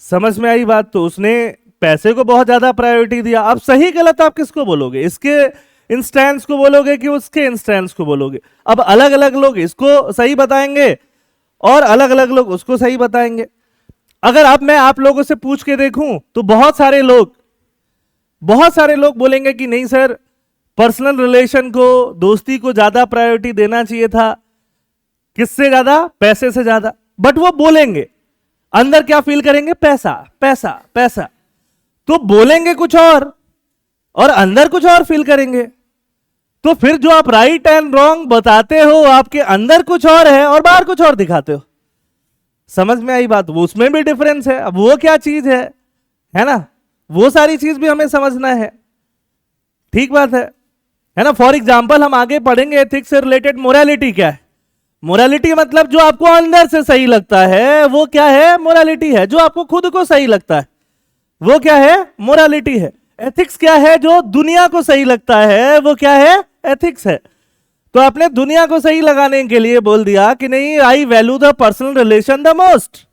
समझ में आई बात। तो उसने पैसे को बहुत ज्यादा प्रायोरिटी दिया। अब सही गलत आप किसको बोलोगे, इसके इंस्टेंस को बोलोगे कि उसके इंस्टेंस को बोलोगे। अब अलग अलग लोग इसको सही बताएंगे और अलग अलग लोग उसको सही बताएंगे। अगर अब मैं आप लोगों से पूछ के देखूं तो बहुत सारे लोग बोलेंगे कि नहीं सर, पर्सनल रिलेशन को, दोस्ती को ज्यादा प्रायोरिटी देना चाहिए था, किससे ज्यादा, पैसे से ज्यादा। बट वो बोलेंगे, अंदर क्या फील करेंगे, पैसा पैसा पैसा, तो बोलेंगे कुछ और अंदर कुछ और फील करेंगे। तो फिर जो आप राइट एंड रॉन्ग बताते हो, आपके अंदर कुछ और है और बाहर कुछ और दिखाते हो। समझ में आई बात, वो उसमें भी डिफरेंस है। अब वो क्या चीज है ना, वो सारी चीज भी हमें समझना है, ठीक बात है ना। फॉर एग्जाम्पल हम आगे पढ़ेंगे एथिक्स से रिलेटेड मोरालिटी क्या है। मोरालिटी मतलब जो आपको अंदर से सही लगता है वो क्या है, मोरालिटी है। जो आपको खुद को सही लगता है वो क्या है, मोरालिटी है। एथिक्स क्या है, जो दुनिया को सही लगता है वो क्या है, एथिक्स है। तो आपने दुनिया को सही लगाने के लिए बोल दिया कि नहीं, I value the personal relation the most,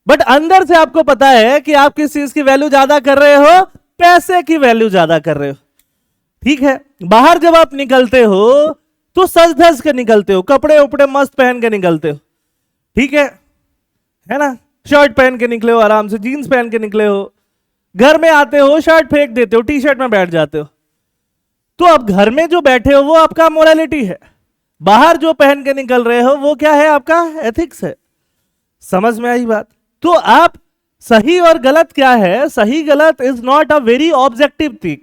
but अंदर से आपको पता है कि आप किस चीज की वैल्यू ज्यादा कर रहे हो, पैसे की वैल्यू ज्यादा कर रहे हो, ठीक है। बाहर जब आप निकलते हो तो सज धज के निकलते हो, कपड़े उपड़े मस्त पहन के निकलते हो, ठीक है ना, शर्ट पहन के निकले हो, आराम से जीन्स पहन के निकले हो। घर में आते हो शर्ट फेंक देते हो, टी शर्ट में बैठ जाते हो। तो अब घर में जो बैठे हो वो आपका मोरालिटी है, बाहर जो पहन के निकल रहे हो वो क्या है, आपका एथिक्स है। समझ में आई बात। तो आप सही और गलत क्या है, सही गलत is not a very objective thing,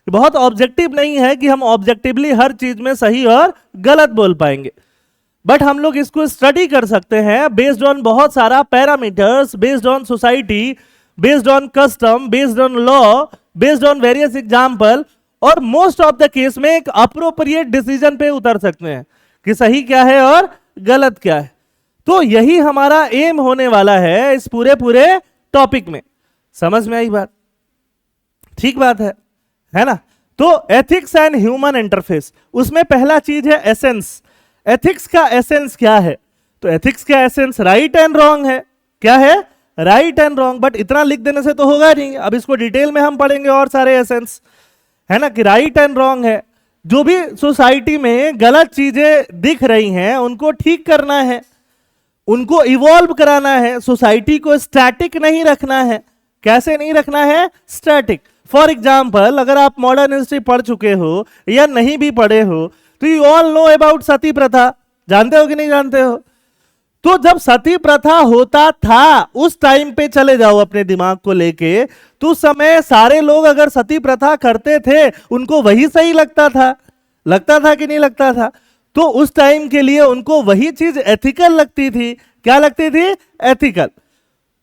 बहुत ऑब्जेक्टिव नहीं है कि हम ऑब्जेक्टिवली हर चीज में सही और गलत बोल पाएंगे। बट हम लोग इसको स्टडी कर सकते हैं बेस्ड ऑन बहुत सारा parameters, based on society, based on custom, based on law, based on various example, और मोस्ट ऑफ द केस में एक अप्रोप्रिएट डिसीजन पे उतर सकते हैं कि सही क्या है और गलत क्या है। तो यही हमारा एम होने वाला है इस पूरे टॉपिक में। समझ में आई बात? ठीक बात है ना? तो एथिक्स एंड ह्यूमन इंटरफेस, उसमें पहला चीज है एसेंस। एथिक्स का एसेंस क्या है? तो एथिक्स का एसेंस राइट एंड रॉन्ग है। क्या है? Right and wrong. बट इतना लिख देने से तो होगा नहीं, अब इसको डिटेल में हम पढ़ेंगे और सारे एसेंस, है ना, कि राइट एंड रॉन्ग है। जो भी सोसाइटी में गलत चीजें दिख रही हैं उनको ठीक करना है, उनको इवॉल्व कराना है, सोसाइटी को स्टैटिक नहीं रखना है। कैसे नहीं रखना है? स्टैटिक। फॉर एग्जाम्पल, अगर आप मॉडर्न हिस्ट्री पढ़ चुके हो या नहीं भी पढ़े हो तो यू ऑल नो अबाउट सती प्रथा। जानते हो कि नहीं जानते हो? तो जब सती प्रथा होता था उस टाइम पे चले जाओ अपने दिमाग को लेके, तो उस समय सारे लोग अगर सती प्रथा करते थे उनको वही सही लगता था कि नहीं लगता था? तो उस टाइम के लिए उनको वही चीज एथिकल लगती थी। क्या लगती थी? एथिकल।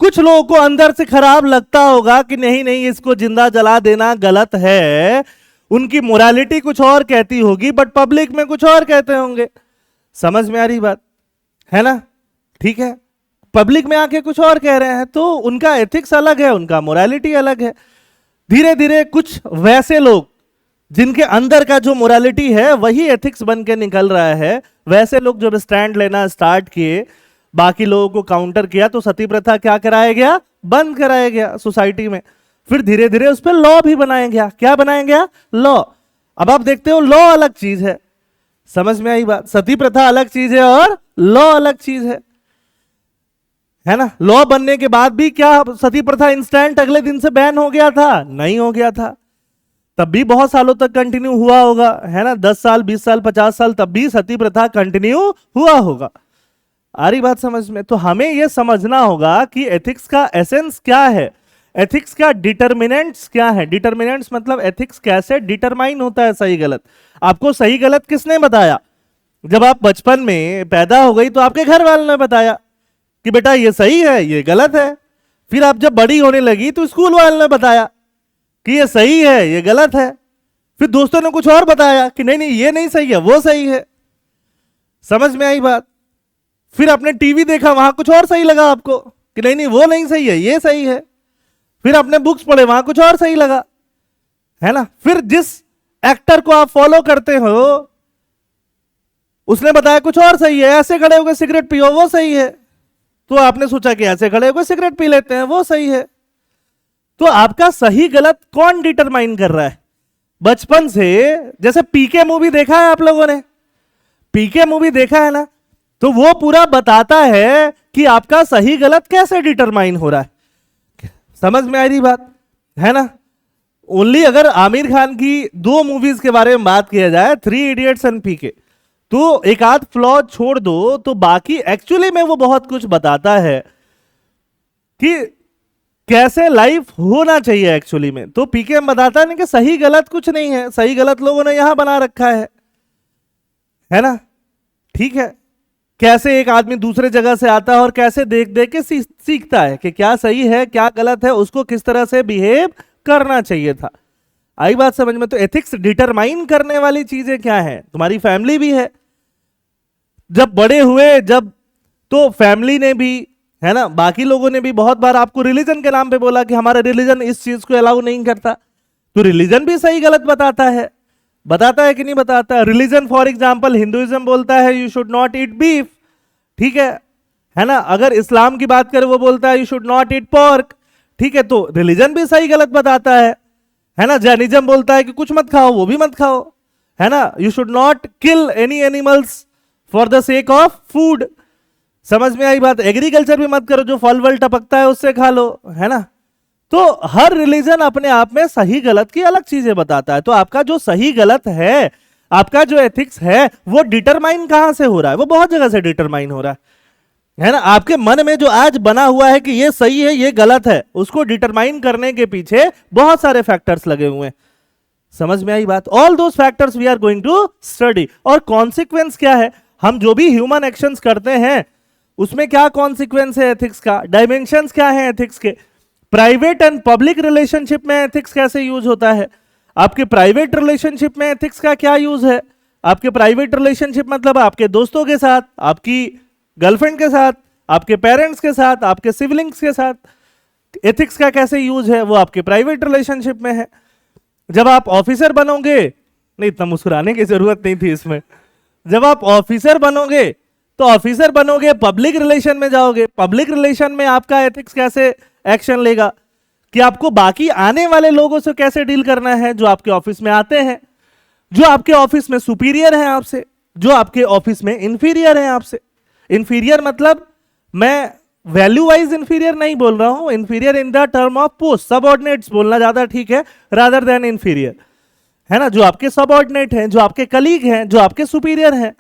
कुछ लोगों को अंदर से खराब लगता होगा कि नहीं नहीं इसको जिंदा जला देना गलत है, उनकी मोरालिटी कुछ और कहती होगी, बट पब्लिक में कुछ और कहते होंगे। समझ में आ रही बात? है ना? ठीक है, पब्लिक में आके कुछ और कह रहे हैं, तो उनका एथिक्स अलग है, उनका मोरालिटी अलग है। धीरे धीरे कुछ वैसे लोग जिनके अंदर का जो मोरालिटी है वही एथिक्स बन के निकल रहा है, वैसे लोग जब स्टैंड लेना स्टार्ट किए, बाकी लोगों को काउंटर किया, तो सती प्रथा क्या कराया गया? बंद कराया गया सोसाइटी में। फिर धीरे धीरे उस पर लॉ भी बनाया गया। क्या बनाया गया? लॉ। अब आप देखते हो लॉ अलग चीज है। समझ में आई बात? सती प्रथा अलग चीज है और लॉ अलग चीज है ना? लॉ बनने के बाद भी क्या सती प्रथा इंस्टेंट अगले दिन से बैन हो गया था? नहीं हो गया था, तब भी बहुत सालों तक कंटिन्यू हुआ होगा, है ना? 10 साल 20 साल 50 साल तब भी सती प्रथा कंटिन्यू हुआ होगा। आ रही बात समझ में? तो हमें यह समझना होगा कि एथिक्स का एसेंस क्या है, एथिक्स का डिटर्मिनेंट्स क्या है। डिटर्मिनेंट्स मतलब एथिक्स कैसे डिटरमाइन होता है सही गलत। आपको सही गलत किसने बताया? जब आप बचपन में पैदा हो गई तो आपके घर वालों ने बताया कि बेटा ये सही है ये गलत है। फिर आप जब बड़ी होने लगी तो स्कूल वालों ने बताया कि ये सही है ये गलत है। फिर दोस्तों ने कुछ और बताया कि नहीं नहीं ये नहीं सही है वो सही है। समझ में आई बात? फिर आपने टीवी देखा, वहां कुछ और सही लगा आपको कि नहीं नहीं वो नहीं सही है ये सही है। फिर आपने बुक्स पढ़े, वहां कुछ और सही लगा, है ना? फिर जिस एक्टर को आप फॉलो करते हो उसने बताया कुछ और सही है, ऐसे खड़े होकर सिगरेट पियो वो सही है, तो आपने सोचा कि ऐसे खड़े होकर सिगरेट पी लेते हैं वो सही है। तो आपका सही गलत कौन डिटरमाइन कर रहा है? बचपन से, जैसे पीके मूवी देखा है आप लोगों ने? पीके मूवी देखा है ना? तो वो पूरा बताता है कि आपका सही गलत कैसे डिटरमाइन हो रहा है। समझ में आ रही बात? है ना? ओनली अगर आमिर खान की 2 मूवीज के बारे में बात किया जाए, 3 इडियट्स एंड पीके, तो एक आध फ्लॉ छोड़ दो तो बाकी एक्चुअली में वो बहुत कुछ बताता है कि कैसे लाइफ होना चाहिए एक्चुअली में। तो पीके में बताता है कि सही गलत कुछ नहीं है, सही गलत लोगों ने यहां बना रखा है ना? ठीक है, कैसे एक आदमी दूसरे जगह से आता है और कैसे देख देख के सीखता है कि क्या सही है क्या गलत है, उसको किस तरह से बिहेव करना चाहिए था। आई बात समझ में? तो एथिक्स डिटरमाइन करने वाली चीजें क्या है? तुम्हारी फैमिली भी है। जब बड़े हुए जब, तो फैमिली ने भी, है ना, बाकी लोगों ने भी बहुत बार आपको रिलीजन के नाम पे बोला कि हमारा रिलीजन इस चीज को अलाउ नहीं करता, तो रिलीजन भी सही गलत बताता है कि नहीं बताता? रिलीजन फॉर एग्जांपल हिंदुइज्म बोलता है you should not eat beef, ठीक है ना? अगर इस्लाम की बात करें वो बोलता है you should not eat pork, ठीक है? तो रिलीजन भी सही गलत बताता है ना? जैनिज्म बोलता है कि कुछ मत खाओ, वो भी मत खाओ, है ना? You should not kill any animals for the sake of food. समझ में आई बात? एग्रीकल्चर भी मत करो, जो फल वल टपकता है उससे खा लो, है ना? तो हर रिलीजन अपने आप में सही गलत की अलग चीजें बताता है। तो आपका जो सही गलत है, आपका जो एथिक्स है, वो डिटरमाइन कहां से हो रहा है? वो बहुत जगह से डिटरमाइन हो रहा है ना? आपके मन में जो आज बना हुआ है कि ये सही है ये गलत है, उसको डिटरमाइन करने के पीछे बहुत सारे फैक्टर्स लगे हुए हैं। समझ में आई बात? All those factors we are going to study. और कॉन्सिक्वेंस क्या है? हम जो भी ह्यूमन एक्शंस करते हैं उसमें क्या कॉन्सिक्वेंस है एथिक्स का? डायमेंशंस क्या है एथिक्स के? प्राइवेट एंड पब्लिक रिलेशनशिप में एथिक्स कैसे यूज होता है? आपके प्राइवेट रिलेशनशिप में एथिक्स का क्या यूज है? आपके प्राइवेट रिलेशनशिप मतलब आपके दोस्तों के साथ, आपकी गर्लफ्रेंड के साथ, आपके पेरेंट्स के साथ, आपके सिबलिंग्स के साथ, एथिक्स का कैसे यूज है वो आपके प्राइवेट रिलेशनशिप में है। जब आप ऑफिसर बनोगे, नहीं इतना मुस्कुराने की जरूरत नहीं थी इसमें, जब आप ऑफिसर बनोगे तो ऑफिसर बनोगे, पब्लिक रिलेशन में जाओगे, पब्लिक रिलेशन में आपका एथिक्स कैसे एक्शन लेगा कि आपको बाकी आने वाले लोगों से कैसे डील करना है, जो आपके ऑफिस में आते हैं, जो आपके ऑफिस में सुपीरियर हैं आपसे, जो आपके ऑफिस में इंफीरियर हैं आपसे। इंफीरियर मतलब मैं वैल्यू वाइज इंफीरियर नहीं बोल रहा हूं, inferior in the term of post, subordinates बोलना ज्यादा ठीक है रादर देन इंफीरियर, है ना, जो आपके सबऑर्डिनेट हैं, जो आपके कलीग हैं, जो आपके सुपीरियर हैं,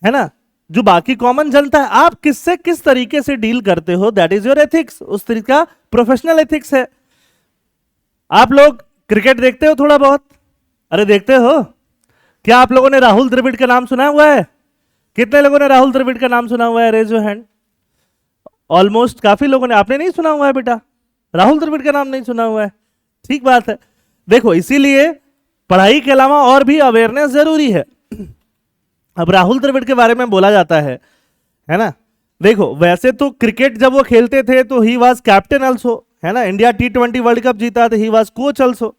है ना, जो बाकी कॉमन जनता है, आप किससे किस तरीके से डील करते हो, दैट इज योर एथिक्स, उस तरीका प्रोफेशनल एथिक्स है। आप लोग क्रिकेट देखते हो थोड़ा बहुत? अरे देखते हो? क्या आप लोगों ने राहुल द्रविड़ का नाम सुना हुआ है? कितने लोगों ने राहुल द्रविड़ का नाम सुना हुआ है? Raise your hand. ऑलमोस्ट काफी लोगों ने। आपने नहीं सुना हुआ है बेटा, राहुल द्रविड़ का नाम नहीं सुना हुआ है, ठीक बात है। देखो इसीलिए पढ़ाई के अलावा और भी अवेयरनेस जरूरी है। अब राहुल द्रविड़ के बारे में बोला जाता है ना, देखो वैसे तो क्रिकेट जब वो खेलते थे तो ही वाज कैप्टन ऑल्सो, है ना, इंडिया T20 वर्ल्ड कप जीता तो he was coach also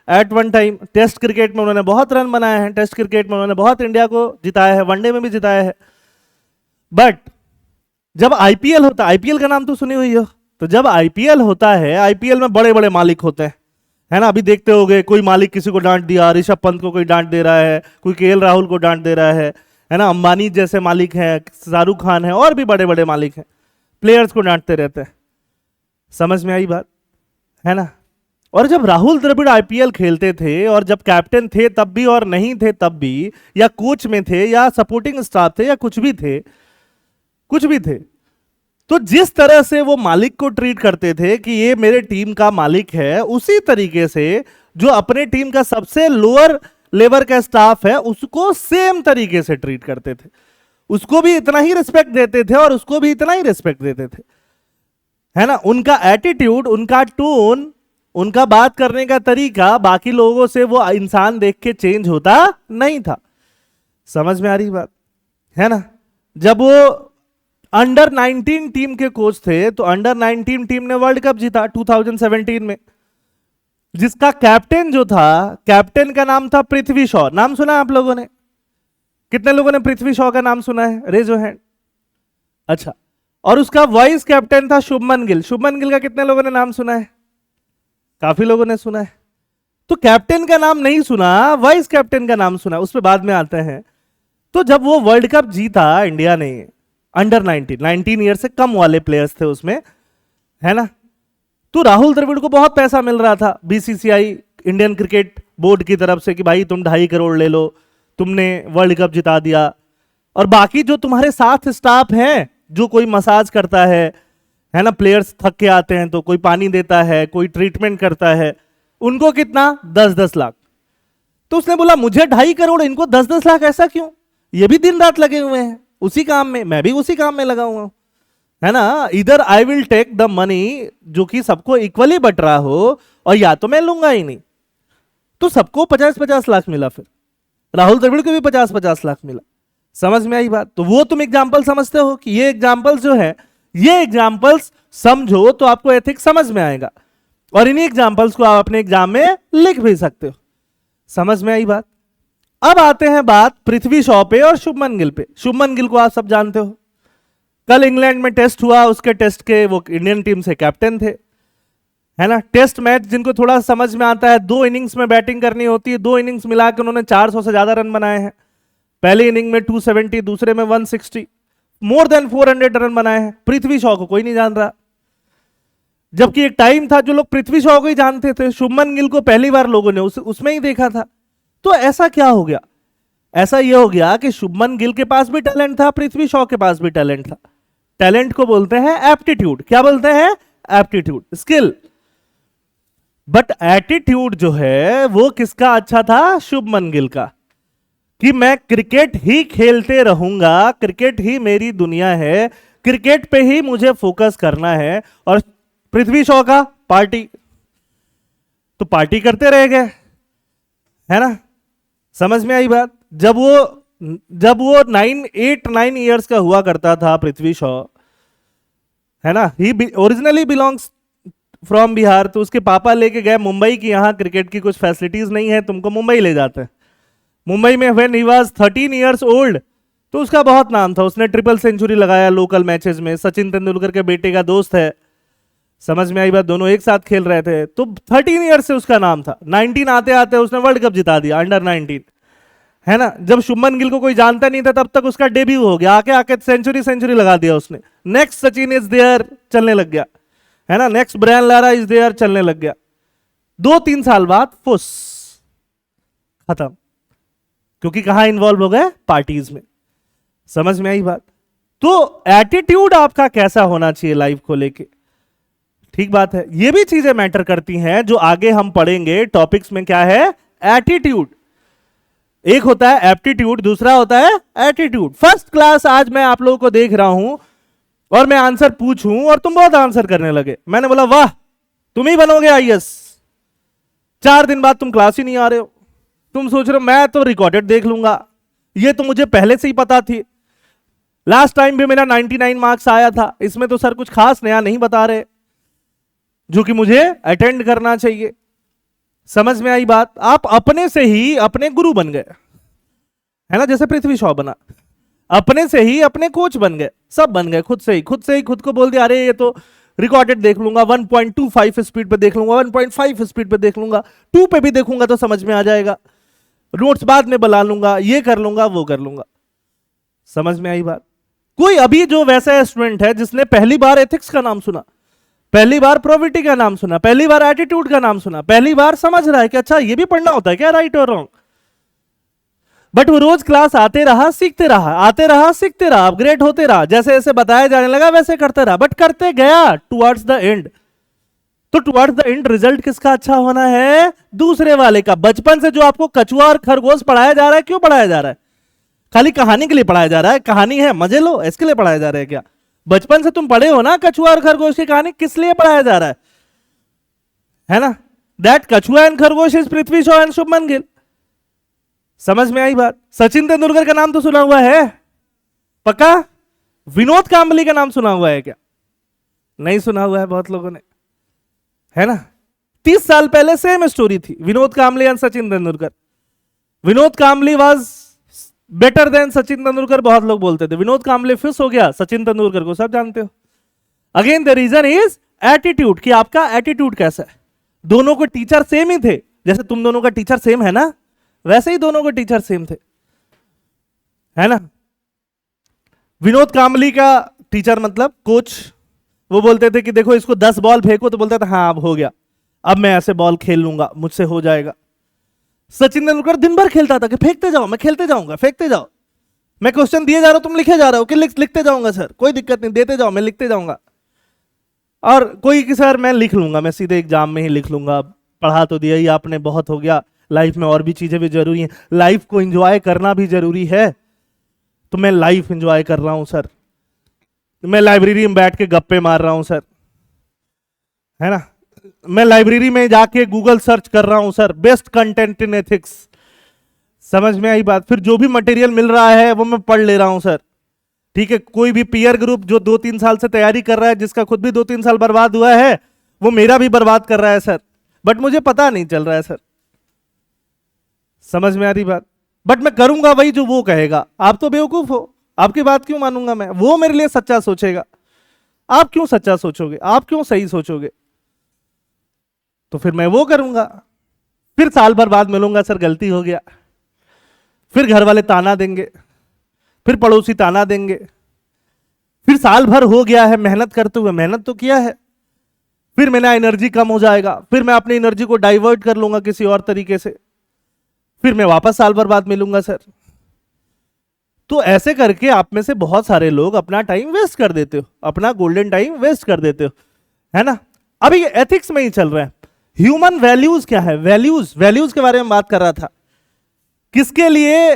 at one time. Test cricket में उन्होंने बहुत रन बनाए हैं, टेस्ट क्रिकेट में उन्होंने बहुत इंडिया को जिताया है, वनडे में भी जिताया है। बट जब आईपीएल होता, आईपीएल का नाम तो सुनी हुई हो, तो जब आईपीएल होता है, आईपीएल में बड़े बड़े मालिक होते हैं, है ना, अभी देखते होगे कोई मालिक किसी को डांट दिया, ऋषभ पंत को कोई डांट दे रहा है, कोई केएल राहुल को डांट दे रहा है ना, अंबानी जैसे मालिक हैं, शाहरुख खान है, और भी बड़े बड़े मालिक हैं, प्लेयर्स को डांटते रहते हैं। समझ में आई बात, है ना। और जब राहुल द्रविड़ आईपीएल खेलते थे और जब कैप्टन थे तब भी और नहीं थे तब भी, या कोच में थे या सपोर्टिंग स्टाफ थे या कुछ भी थे, कुछ भी थे, तो जिस तरह से वो मालिक को ट्रीट करते थे कि ये मेरे टीम का मालिक है, उसी तरीके से जो अपने टीम का सबसे लोअर लेवल का स्टाफ है उसको सेम तरीके से ट्रीट करते थे, उसको भी इतना ही रिस्पेक्ट देते थे और उसको भी इतना ही रिस्पेक्ट देते थे, है ना। उनका एटीट्यूड, उनका टोन, उनका बात करने का तरीका बाकी लोगों से वो इंसान देख के चेंज होता नहीं था। समझ में आ रही बात, है ना। जब वो अंडर 19 टीम के कोच थे तो अंडर 19 टीम ने वर्ल्ड कप जीता 2017 में, जिसका कैप्टन जो था, कैप्टन का नाम था पृथ्वी शॉ। नाम सुना आप लोगों ने? कितने लोगों ने पृथ्वी शॉ का नाम सुना है? Raise your hand. अच्छा, और उसका वाइस कैप्टन था शुभमन गिल। शुभमन गिल का कितने लोगों ने नाम सुना है? काफी लोगों ने सुना है। तो कैप्टन का नाम नहीं सुना, वाइस कैप्टन का नाम सुना, उस पर बाद में आते हैं। तो जब वो वर्ल्ड कप जीता इंडिया ने, अंडर 19 ईयर से कम वाले प्लेयर्स थे उसमें, है ना, तो राहुल द्रविड़ को बहुत पैसा मिल रहा था बीसीसीआई, इंडियन क्रिकेट बोर्ड की तरफ से कि भाई तुम 2.5 करोड़ ले लो, तुमने वर्ल्ड कप जिता दिया। और बाकी जो तुम्हारे साथ स्टाफ हैं, जो कोई मसाज करता है ना, प्लेयर्स थक के आते हैं तो कोई पानी देता है, कोई ट्रीटमेंट करता है, उनको कितना? 10-10 लाख। तो उसने बोला मुझे 2.5 करोड़, इनको 10-10 लाख, ऐसा क्यों? ये भी दिन रात लगे हुए हैं उसी काम में, मैं भी उसी काम में लगा हुआ हूं, है ना। इधर I will take the money जो कि सबको इक्वली बट रहा हो, और या तो मैं लूंगा ही नहीं। तो सबको 50-50 लाख मिला, फिर राहुल द्रविड़ को भी 50-50 लाख मिला। समझ में आई बात? तो वो तुम एग्जाम्पल समझते हो कि ये एग्जाम्पल्स जो है, ये एग्जाम्पल्स समझो तो आपको एथिक्स समझ में आएगा, और इन्हीं एग्जाम्पल्स को आप अपने एग्जाम में लिख भी सकते हो। समझ में आई बात? अब आते हैं बात पृथ्वी शॉ पे और शुभमन गिल पे। शुभमन गिल को आप सब जानते हो, कल इंग्लैंड में टेस्ट हुआ, उसके टेस्ट के वो इंडियन टीम से कैप्टन थे, है ना। टेस्ट मैच जिनको थोड़ा समझ में आता है, 2 इनिंग्स में बैटिंग करनी होती है, 2 इनिंग्स मिलाकर उन्होंने 400 से ज्यादा रन बनाए हैं। पहली इनिंग में 270, दूसरे में 160, मोर देन 400 रन बनाए हैं। पृथ्वी शॉ को कोई नहीं जान रहा, जबकि एक टाइम था जो लोग पृथ्वी शॉ को ही जानते थे, शुभमन गिल को पहली बार लोगों ने उसमें ही देखा था। तो ऐसा क्या हो गया? ऐसा यह हो गया कि शुभमन गिल के पास भी टैलेंट था, पृथ्वी शॉ के पास भी टैलेंट था। टैलेंट को बोलते हैं एप्टीट्यूड। क्या बोलते हैं? Aptitude, skill. बट एटीट्यूड जो है वो किसका अच्छा था? शुभमन गिल का, कि मैं क्रिकेट ही खेलते रहूंगा, क्रिकेट ही मेरी दुनिया है, क्रिकेट पे ही मुझे फोकस करना है। और पृथ्वी शॉ का पार्टी, तो पार्टी करते रह गए, है ना। समझ में आई बात? जब वो 8-9 ईयर्स का हुआ करता था पृथ्वी शॉ, है ना, ही ओरिजिनली बिलोंग्स फ्रॉम बिहार, तो उसके पापा लेके गए मुंबई की, यहाँ क्रिकेट की कुछ फैसिलिटीज नहीं है, तुमको मुंबई ले जाते हैं। मुंबई में when he was 13 years old तो उसका बहुत नाम था, उसने ट्रिपल सेंचुरी लगाया लोकल मैचेस में, सचिन तेंदुलकर के बेटे का दोस्त है, समझ में आई बात, दोनों एक साथ खेल रहे थे, तो 13 ईयर्स से उसका नाम था। 19 आते आते उसने वर्ल्ड कप जिता दिया अंडर 19, है ना। जब शुभमन गिल को कोई जानता नहीं था तब तक उसका डेब्यू हो गया, आके आके सेंचुरी लगा दिया उसने। नेक्स्ट सचिन इज देयर चलने लग गया, है ना, next Brian Lara is there चलने लग गया। 2-3 साल बाद फुस खत्म, क्योंकि कहां इन्वॉल्व हो गए, पार्टीज में। समझ में आई बात। तो एटीट्यूड आपका कैसा होना चाहिए लाइफ को लेके, ठीक बात है। ये भी चीजें मैटर करती हैं जो आगे हम पढ़ेंगे टॉपिक्स में। क्या है एटीट्यूड, एक होता है एप्टीट्यूड, दूसरा होता है एटीट्यूड। फर्स्ट क्लास आज मैं आप लोगों को देख रहा हूं और मैं आंसर पूछूं और तुम बहुत आंसर करने लगे, मैंने बोला वाह तुम ही बनोगे आईएएस। 4 दिन बाद तुम क्लास ही नहीं आ रहे हो, तुम सोच रहे हो मैं तो रिकॉर्डेड देख लूंगा, ये तो मुझे पहले से ही पता थी, लास्ट टाइम भी मेरा 99 मार्क्स आया था, इसमें तो सर कुछ खास नया नहीं बता रहे जो कि मुझे अटेंड करना चाहिए। समझ में आई बात। आप अपने से ही अपने गुरु बन गए, है ना, जैसे पृथ्वी शॉ बना, अपने से ही अपने कोच बन गए, सब बन गए, खुद से ही खुद को बोल दिया अरे ये तो रिकॉर्डेड देख लूंगा, 1.25 स्पीड पे देख लूंगा, 1.5 स्पीड पे देख लूंगा, 2 पे भी देखूंगा तो समझ में आ जाएगा, नोट्स बाद में बना लूंगा, ये कर लूंगा वो कर लूंगा। समझ में आई बात। कोई अभी जो वैसा स्टूडेंट है जिसने पहली बार एथिक्स का नाम सुना, पहली बार प्रोबिटी का नाम सुना, पहली बार एटीट्यूड का नाम सुना, पहली बार समझ रहा है कि अच्छा ये भी पढ़ना होता है क्या, राइट और रॉन्ग, बट वो रोज क्लास आते रहा, सीखते रहा, आते रहा, सीखते रहा, अपग्रेड होते रहा, जैसे जैसे बताया जाने लगा वैसे करते रहा, बट करते गया टुवर्ड्स द एंड। तो टुवर्ड्स द एंड रिजल्ट किसका अच्छा होना है, दूसरे वाले का। बचपन से जो आपको कछुआ और खरगोश पढ़ाया जा रहा है, क्यों पढ़ाया जा रहा है, खाली कहानी के लिए पढ़ाया जा रहा है, कहानी है मजे लो इसके लिए पढ़ाया जा रहा है क्या। बचपन से तुम पढ़े हो ना कछुआ और खरगोश की कहानी, किस लिए पढ़ाया जा रहा है ना, दैट कछुआ एंड खरगोश इज पृथ्वी शॉ एंड शुभमन गिल। समझ में आई बात। सचिन तेंदुलकर का नाम तो सुना हुआ है पक्का, विनोद कांबली का नाम सुना हुआ है क्या, नहीं सुना हुआ है बहुत लोगों ने, है ना। 30 साल पहले सेम स्टोरी थी, Vinod Kambli and Sachin Tendulkar. Vinod Kambli was better than Sachin Tendulkar, बहुत लोग बोलते थे। विनोद कांबली फिस हो गया, सचिन तेंदुलकर को सब जानते हो। Again the reason is attitude, कि आपका एटीट्यूड कैसा है। दोनों को टीचर सेम ही थे, जैसे तुम दोनों का टीचर सेम है ना, वैसे ही दोनों के टीचर सेम थे, है ना। विनोद कांबली का टीचर मतलब कोच, वो बोलते थे कि देखो इसको 10 बॉल फेंको, तो बोलता था हाँ अब हो गया, अब मैं ऐसे बॉल खेल लूंगा, मुझसे हो जाएगा। सचिन तेंदुलकर दिन भर खेलता था कि फेंकते जाओ, मैं खेलते जाऊंगा, फेंकते जाओ, मैं क्वेश्चन दिए जा रहा हूं तुम लिखे जा रहे हो, कि लिखते जाऊंगा सर, कोई दिक्कत नहीं, देते जाओ मैं लिखते जाऊंगा। और कोई कि सर मैं लिख लूंगा, मैं सीधे एग्जाम में ही लिख लूंगा, पढ़ा तो दिया ही आपने, बहुत हो गया, लाइफ में और भी चीजें भी जरूरी हैं, लाइफ को एंजॉय करना भी जरूरी है, तो मैं लाइफ एंजॉय कर रहा हूं सर, मैं लाइब्रेरी में बैठ के गप्पे मार रहा हूं सर, है ना, मैं लाइब्रेरी में जाके गूगल सर्च कर रहा हूं sir, best content in ethics. समझ में आई बात। फिर जो भी मटेरियल मिल रहा है वो मैं पढ़ ले रहा हूं सर, ठीक है। कोई भी पीयर ग्रुप जो 2-3 साल से तैयारी कर रहा है, जिसका खुद भी 2-3 साल बर्बाद हुआ है, वो मेरा भी बर्बाद कर रहा है सर, बट मुझे पता नहीं चल रहा है सर। समझ में आ रही बात। बट मैं करूंगा वही जो वो कहेगा। आप तो बेवकूफ हो, आपकी बात क्यों मानूंगा मैं, वो मेरे लिए सच्चा सोचेगा, आप क्यों सच्चा सोचोगे, आप क्यों सही सोचोगे, तो फिर मैं वो करूंगा। फिर साल भर बाद मिलूंगा सर गलती हो गया, फिर घर वाले ताना देंगे, फिर पड़ोसी ताना देंगे, फिर साल भर हो गया है मेहनत करते हुए, मेहनत तो किया है, फिर मेरा एनर्जी कम हो जाएगा, फिर मैं अपनी एनर्जी को डाइवर्ट कर लूंगा किसी और तरीके से, फिर मैं वापस साल भर बाद मिलूंगा सर। तो ऐसे करके आप में से बहुत सारे लोग अपना टाइम वेस्ट कर देते हो, अपना गोल्डन टाइम वेस्ट कर देते हो, है ना। अभी एथिक्स में ही चल रहा है। ह्यूमन वैल्यूज क्या है, वैल्यूज के बारे में बात कर रहा था। किसके लिए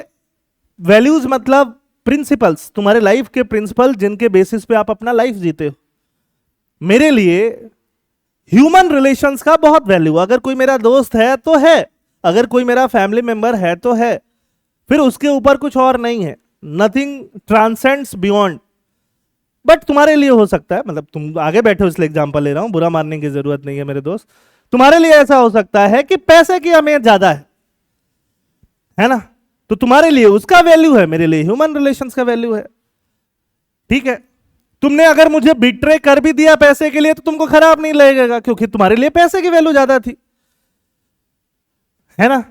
वैल्यूज, मतलब प्रिंसिपल्स, तुम्हारे लाइफ के प्रिंसिपल जिनके बेसिस पे आप अपना लाइफ जीते हो। मेरे लिए ह्यूमन रिलेशंस का बहुत वैल्यू, अगर कोई मेरा दोस्त है तो है, अगर कोई मेरा फैमिली मेंबर है तो है, फिर उसके ऊपर कुछ और नहीं है, नथिंग ट्रांसेंड्स बियॉन्ड। बट तुम्हारे लिए हो सकता है, मतलब तुम आगे बैठे हो इसलिए एग्जांपल ले रहा हूं, बुरा मानने की जरूरत नहीं है मेरे दोस्त। तुम्हारे लिए ऐसा हो सकता है कि पैसे की अहमियत ज्यादा है ना, तो तुम्हारे लिए उसका वैल्यू है, मेरे लिए ह्यूमन रिलेशंस का वैल्यू है। ठीक है, तुमने अगर मुझे बिट्रे कर भी दिया पैसे के लिए तो तुमको खराब नहीं लगेगा, क्योंकि तुम्हारे लिए पैसे की वैल्यू ज्यादा थी, है ना।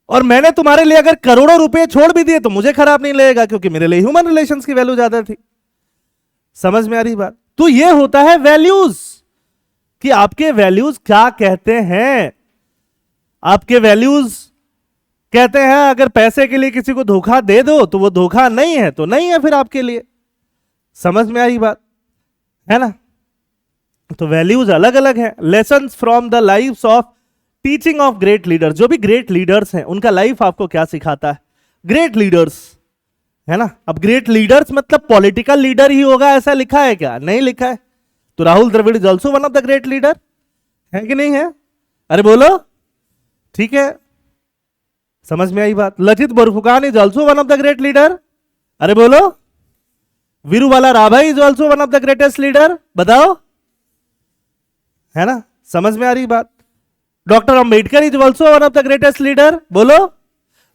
और मैंने तुम्हारे लिए अगर करोड़ों रुपए छोड़ भी दिए तो मुझे खराब नहीं लगेगा, क्योंकि मेरे लिए ह्यूमन रिलेशंस की वैल्यू ज्यादा थी। समझ में आ रही बात? तो ये होता है वैल्यूज, कि आपके वैल्यूज क्या कहते हैं। आपके वैल्यूज कहते हैं अगर पैसे के लिए किसी को धोखा दे दो तो वो धोखा नहीं है, तो नहीं है फिर आपके लिए। समझ में आई बात, है ना। तो वैल्यूज अलग अलग हैं। Lessons from the lifes of teaching of great leaders, जो भी ग्रेट लीडर्स हैं उनका लाइफ आपको क्या सिखाता है। ग्रेट लीडर्स, है ना। अब ग्रेट लीडर्स मतलब पॉलिटिकल लीडर ही होगा ऐसा लिखा है क्या? नहीं लिखा है। तो Rahul Dravid is also one of the great leader, है कि नहीं है? अरे बोलो, ठीक है, समझ में आई बात। Lachit Borphukan is also one of the great leader, अरे बोलो। वीरूवाला राभाई is also one of the greatest leader, बताओ, है ना। समझ में आ रही बात। Doctor Ambedkar is also one of the greatest leader, बोलो।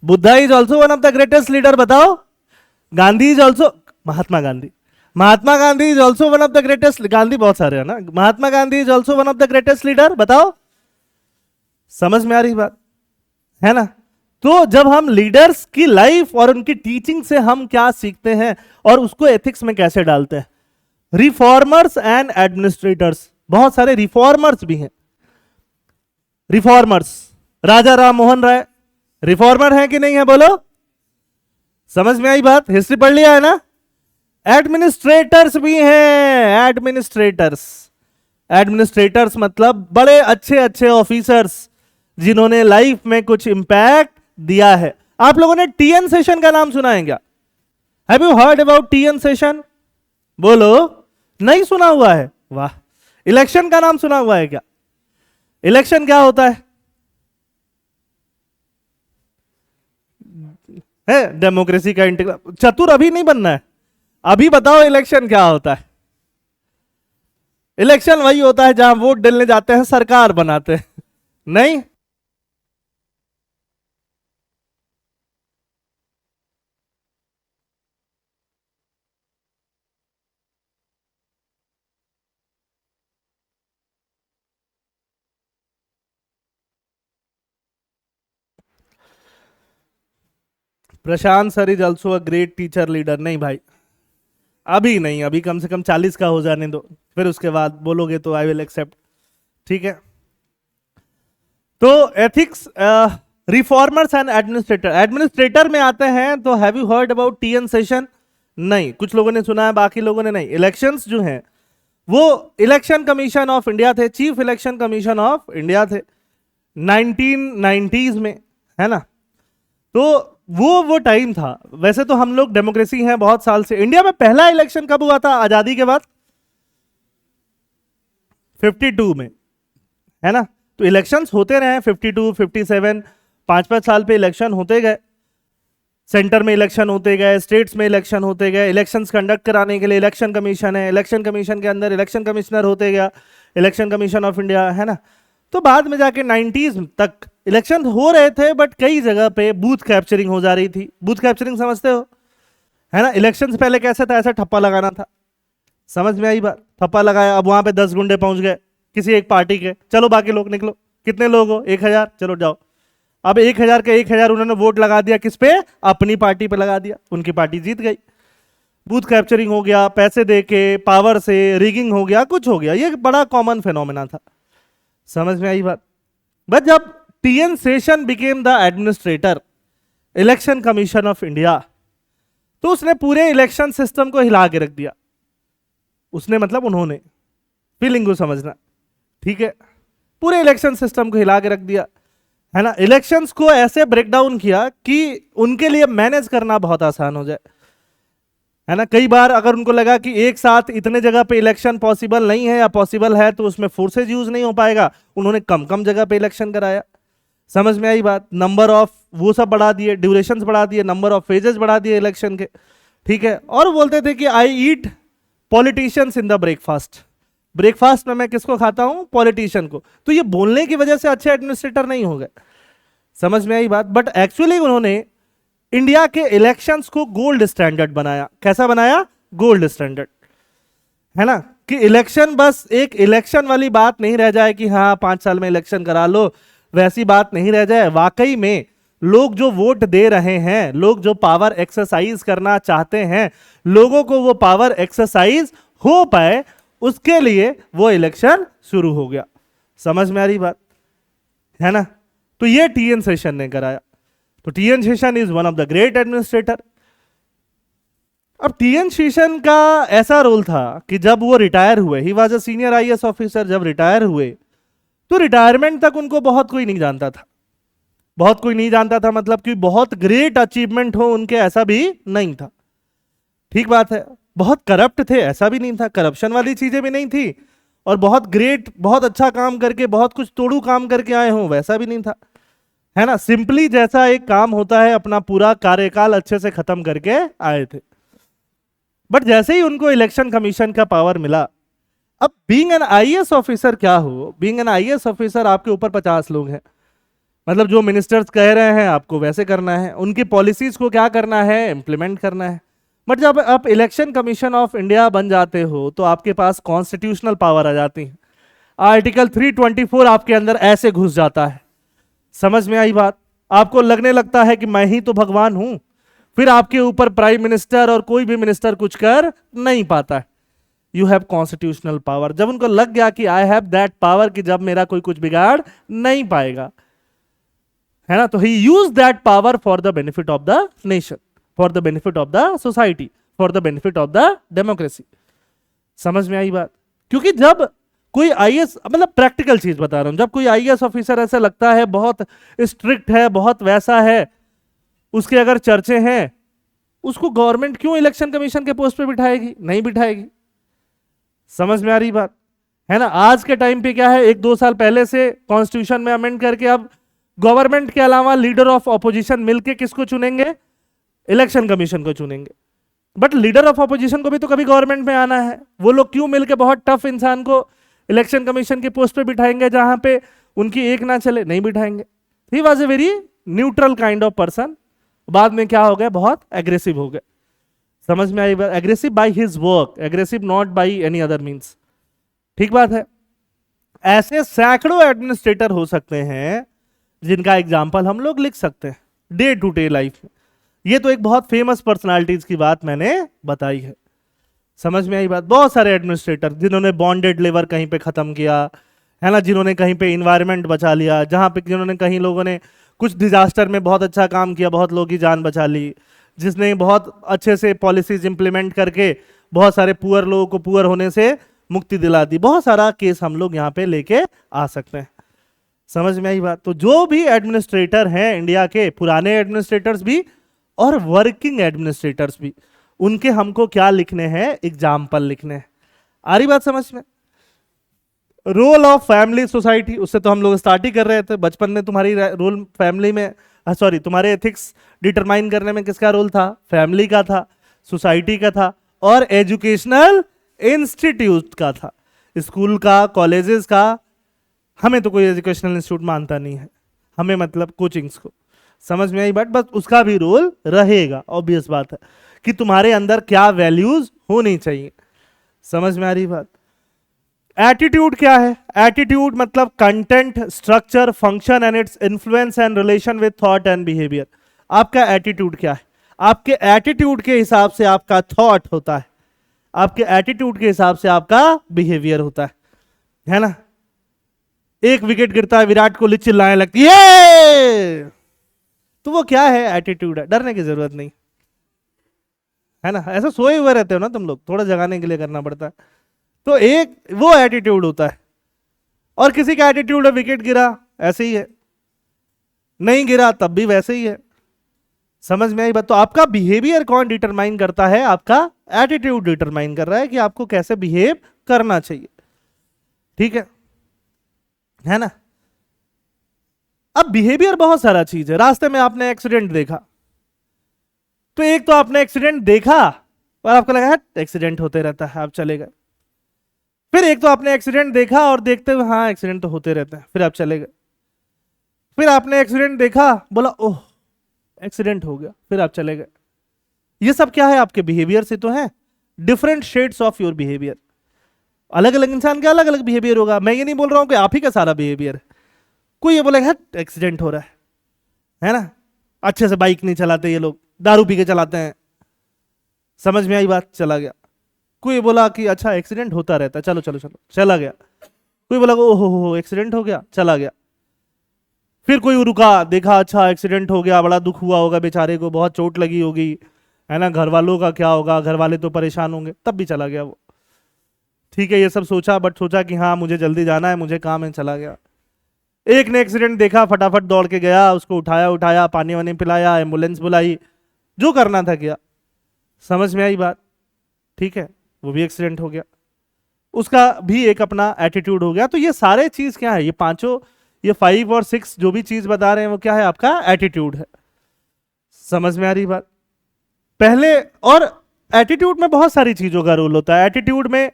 Buddha is also one of the greatest leader, बताओ। Gandhi is also, Mahatma Gandhi is also one of the greatest, Gandhi बहुत सारे है ना। Mahatma Gandhi is also one of the greatest leader, बताओ। समझ में आ रही बात, है ना। तो जब हम लीडर्स की लाइफ और उनकी टीचिंग से हम क्या सीखते हैं और उसको एथिक्स में कैसे डालते हैं। रिफॉर्मर्स एंड एडमिनिस्ट्रेटर्स, बहुत सारे रिफॉर्मर्स भी हैं। रिफॉर्मर्स, राजा राम मोहन राय रिफॉर्मर हैं कि नहीं है, बोलो। समझ में आई बात, हिस्ट्री पढ़ लिया है ना। एडमिनिस्ट्रेटर्स भी हैं, एडमिनिस्ट्रेटर्स मतलब बड़े अच्छे अच्छे ऑफिसर्स जिन्होंने लाइफ में कुछ इंपैक्ट दिया है। आप लोगों ने टीएन सेशन का नाम सुना है क्या? Have you heard about TN session? बोलो, नहीं सुना हुआ है, वाह। इलेक्शन का नाम सुना हुआ है क्या? इलेक्शन क्या होता है डेमोक्रेसी का इंटीग्रल। चतुर अभी नहीं बनना है, अभी बताओ इलेक्शन क्या होता है। इलेक्शन वही होता है जहां वोट डालने जाते हैं, सरकार बनाते हैं, नहीं। Prashant sir is also a great teacher leader, नहीं भाई, अभी नहीं, अभी कम से कम 40 का हो जाने दो, फिर उसके बाद बोलोगे तो आई विल एक्सेप्ट, ठीक है। तो ethics, reformers and administrator, administrator में आते हैं तो have you heard about TN session? नहीं, कुछ लोगों ने सुना है, बाकी लोगों ने नहीं। इलेक्शंस जो हैं वो इलेक्शन कमीशन ऑफ इंडिया थे, chief election commission of India थे 1990s में, है ना। तो वो टाइम था। वैसे तो हम लोग डेमोक्रेसी हैं बहुत साल से। इंडिया में पहला इलेक्शन कब हुआ था आजादी के बाद? 52 में, है ना। तो इलेक्शंस होते रहे 52, 57, 5-5 साल पे इलेक्शन होते गए। सेंटर में इलेक्शन होते गए, स्टेट्स में इलेक्शन होते गए। इलेक्शंस कंडक्ट कराने के लिए इलेक्शन कमीशन है, इलेक्शन कमीशन के अंदर इलेक्शन कमिश्नर होते गया, इलेक्शन कमीशन ऑफ इंडिया, है ना। तो बाद में जाके 90s तक इलेक्शन हो रहे थे, बट कई जगह पे बूथ कैप्चरिंग हो जा रही थी। बूथ कैप्चरिंग समझते हो, है ना। इलेक्शन से पहले कैसे था, ऐसा ठप्पा लगाना था। समझ में आई बात, ठप्पा लगाया, अब वहां पे 10 गुंडे पहुंच गए किसी एक पार्टी के, चलो बाकी लोग निकलो। कितने लोग हो? 1000, चलो जाओ। अब 1000 के 1000 उन्होंने वोट लगा दिया, किस पे? अपनी पार्टी पे लगा दिया, उनकी पार्टी जीत गई। बूथ कैप्चरिंग हो गया, पैसे देके, पावर से रिगिंग हो गया, कुछ हो गया। ये बड़ा कॉमन फिनोमेना था। समझ में आई बात। बट जब TN session became the administrator, election commission of India, तो उसने पूरे इलेक्शन सिस्टम को हिला के रख दिया। उसने मतलब उन्होंने, फीलिंग को समझना, ठीक है। पूरे इलेक्शन सिस्टम को हिला के रख दिया, है ना। इलेक्शंस को ऐसे ब्रेक डाउन किया कि उनके लिए मैनेज करना बहुत आसान हो जाए, है ना। कई बार अगर उनको लगा कि एक साथ इतने जगह पे इलेक्शन पॉसिबल नहीं है, या पॉसिबल है तो उसमें फोर्सेज यूज नहीं हो पाएगा, उन्होंने कम कम जगह पे इलेक्शन कराया। समझ में आई बात। नंबर ऑफ वो सब बढ़ा दिए, ड्यूरेशंस बढ़ा दिए, नंबर ऑफ फेजेस बढ़ा दिए इलेक्शन के, ठीक है। और बोलते थे कि I eat politicians in the breakfast. Breakfast में मैं किसको खाता हूं? पॉलिटिशियन को। तो ये बोलने की वजह से अच्छे एडमिनिस्ट्रेटर नहीं हो गए, समझ में आई बात? बट एक्चुअली उन्होंने इंडिया के इलेक्शंस को गोल्ड स्टैंडर्ड बनाया। कैसा बनाया? गोल्ड स्टैंडर्ड, है ना, कि इलेक्शन बस एक इलेक्शन वाली बात नहीं रह जाए कि हाँ 5 साल में इलेक्शन करा लो, वैसी बात नहीं रह जाए। वाकई में लोग जो वोट दे रहे हैं, लोग जो पावर एक्सरसाइज करना चाहते हैं, लोगों को वो पावर एक्सरसाइज हो पाए, उसके लिए वो इलेक्शन शुरू हो गया। समझ में आ रही बात, है ना? तो ये टीएन शेषन ने कराया। तो TN Seshan is one of the great administrator. अब टीएन शेषन का ऐसा रोल था कि जब वो रिटायर हुए, he was a senior IAS officer, जब रिटायर हुए तो रिटायरमेंट तक उनको बहुत कोई नहीं जानता था। बहुत कोई नहीं जानता था मतलब कि बहुत ग्रेट अचीवमेंट हो उनके, ऐसा भी नहीं था। ठीक बात है। बहुत करप्ट थे, ऐसा भी नहीं था, करप्शन वाली चीजें भी नहीं थी। और बहुत ग्रेट, बहुत अच्छा काम करके, बहुत कुछ तोड़ू काम करके आए हों, वैसा भी नहीं था, है ना। सिंपली जैसा एक काम होता है, अपना पूरा कार्यकाल अच्छे से खत्म करके आए थे। बट जैसे ही उनको इलेक्शन कमीशन का पावर मिला, अब बीइंग एन आईएएस ऑफिसर क्या हो, बीइंग एन आईएएस ऑफिसर आपके ऊपर 50 लोग हैं, मतलब जो मिनिस्टर्स कह रहे हैं आपको वैसे करना है, उनकी पॉलिसीज को क्या करना है, इंप्लीमेंट करना है। बट जब आप इलेक्शन कमीशन ऑफ इंडिया बन जाते हो तो आपके पास कॉन्स्टिट्यूशनल पावर आ जाती है। आर्टिकल 324 आपके अंदर ऐसे घुस जाता है। समझ में आई बात? आपको लगने लगता है कि मैं ही तो भगवान हूं, फिर आपके ऊपर प्राइम मिनिस्टर और कोई भी मिनिस्टर कुछ कर नहीं पाता है। You have constitutional power. जब उनको लग गया कि आई हैव दैट पावर, कि जब मेरा कोई कुछ बिगाड़ नहीं पाएगा, है ना, तो he use that power for the benefit of the nation, for the benefit of the society, for the benefit of the democracy. समझ में आई बात? क्योंकि जब कोई आईएएस, मतलब प्रैक्टिकल चीज बता रहा हूं, जब कोई आईएएस ऑफिसर ऐसा लगता है बहुत स्ट्रिक्ट है, बहुत वैसा है, उसके अगर चर्चे हैं, उसको गवर्नमेंट क्यों इलेक्शन कमीशन के पोस्ट पे बिठाएगी? नहीं बिठाएगी। समझ में आ रही बात, है ना। आज के टाइम पे क्या है, 1-2 साल पहले से कॉन्स्टिट्यूशन में अमेंड करके अब गवर्नमेंट के अलावा लीडर ऑफ ऑपोजिशन मिलके किसको चुनेंगे? इलेक्शन कमीशन को चुनेंगे। बट लीडर ऑफ ऑपोजिशन को भी तो कभी गवर्नमेंट में आना है। वो लोग क्यों मिलके बहुत टफ इंसान को इलेक्शन कमीशन के पोस्ट पे बिठाएंगे जहां पे उनकी एक ना चले? नहीं बिठाएंगे। He was a very neutral kind of person. बाद में क्या हो गए, बहुत एग्रेसिव हो गए। समझ में आई बात? Aggressive by his work, aggressive not by any other means. ठीक बात है। ऐसे सैकड़ों एडमिनिस्ट्रेटर हो सकते हैं जिनका एग्जाम्पल हम लोग लिख सकते हैं डे टू डे लाइफ में। ये तो एक बहुत फेमस पर्सनालिटीज की बात मैंने बताई है। समझ में आई बात? बहुत सारे एडमिनिस्ट्रेटर जिन्होंने बॉन्डेड लेबर कहीं पे खत्म किया, है ना, जिन्होंने कहीं पे इन्वायरमेंट बचा लिया, जहां पे जिन्होंने कहीं लोगों ने कुछ डिजास्टर में बहुत अच्छा काम किया, बहुत लोगों की जान बचा ली, जिसने बहुत अच्छे से पॉलिसीज इंप्लीमेंट करके बहुत सारे पुअर लोगों को पुअर होने से मुक्ति दिला दी। बहुत सारा केस हम लोग यहाँ पे लेके आ सकते हैं। समझ में आई बात? तो जो भी एडमिनिस्ट्रेटर हैं इंडिया के, पुराने एडमिनिस्ट्रेटर्स भी और वर्किंग एडमिनिस्ट्रेटर्स भी, उनके हमको क्या लिखने हैं? एग्जाम्पल लिखने हैं। आ रही बात समझ में? रोल ऑफ फैमिली सोसाइटी, उससे तो हम लोग स्टार्ट ही कर रहे थे। बचपन में तुम्हारी रोल फैमिली में, सॉरी, तुम्हारे एथिक्स डिटरमाइन करने में किसका रोल था? फैमिली का था, सोसाइटी का था, और एजुकेशनल इंस्टीट्यूट का था, स्कूल का, कॉलेजेस का। हमें तो कोई एजुकेशनल इंस्टीट्यूट मानता नहीं है, हमें मतलब कोचिंग्स को। समझ में आई बात? बस उसका भी रोल रहेगा, ऑब्वियस बात है कि तुम्हारे अंदर क्या वैल्यूज होनी चाहिए। समझ में आ रही बात? एटीट्यूड क्या है? एटीट्यूड मतलब content, structure, function and its influence and relation with thought and behaviour. आपका एटीट्यूड क्या है? आपके एटीट्यूड के हिसाब से आपका थॉट होता है, आपके एटीट्यूड के हिसाब से आपका बिहेवियर होता है ना। एक विकेट गिरता है, विराट कोहली चिल्लाने लगती है, तो वो क्या है? एटीट्यूड है। डरने की जरूरत नहीं, है ना। ऐसा सोए हुए रहते हो ना तुम लोग, थोड़ा जगाने के लिए करना पड़ता है। तो एक वो एटीट्यूड होता है। और किसी का एटीट्यूड है विकेट गिरा ऐसे ही है, नहीं गिरा तब भी वैसे ही है। समझ में आई बात? तो आपका बिहेवियर कौन डिटरमाइन करता है? आपका एटीट्यूड डिटरमाइन कर रहा है कि आपको कैसे बिहेव करना चाहिए। ठीक है ना। अब बिहेवियर बहुत सारा चीज है। रास्ते में आपने एक्सीडेंट देखा, तो एक तो आपने एक्सीडेंट देखा और आपको लगा है एक्सीडेंट होते रहता है, आप चले गए। फिर एक तो आपने एक्सीडेंट देखा और देखते हुए हाँ एक्सीडेंट तो होते रहते हैं, फिर आप चले गए। फिर आपने एक्सीडेंट देखा, बोला ओह एक्सीडेंट हो गया, फिर आप चले गए। ये सब क्या है? आपके बिहेवियर से तो है, different shades of your behaviour. अलग अलग इंसान का अलग अलग बिहेवियर होगा। मैं ये नहीं बोल रहा हूं कि आप ही का सारा बिहेवियर है। कोई ये बोलेगा एक्सीडेंट हो रहा है ना, अच्छे से बाइक नहीं चलाते ये लोग, दारू पी के चलाते हैं, समझ में आई बात, चला गया। कोई बोला कि अच्छा एक्सीडेंट होता रहता है, चलो चलो चलो, चला गया। कोई बोला ओहो एक्सीडेंट हो गया, चला गया। फिर कोई रुका, देखा अच्छा एक्सीडेंट हो गया, बड़ा दुख हुआ होगा बेचारे को, बहुत चोट लगी होगी, है ना, घर वालों का क्या होगा, घर वाले तो परेशान होंगे, तब भी चला गया वो। ठीक है ये सब सोचा, बट सोचा कि हाँ मुझे जल्दी जाना है, मुझे काम है, चला गया। एक ने एक्सीडेंट देखा, फटाफट दौड़ के गया, उसको उठाया, पानी वानी पिलाया, एम्बुलेंस बुलाई, जो करना था किया। समझ में आई बात? ठीक है, वो भी एक्सीडेंट हो गया, उसका भी एक अपना एटीट्यूड हो गया। तो ये सारे चीज क्या है, ये पांचों, ये 5 और 6 जो भी चीज बता रहे हैं वो क्या है? आपका एटीट्यूड है। समझ में आ रही बात? पहले, और एटीट्यूड में बहुत सारी चीजों का रोल होता है। एटीट्यूड में,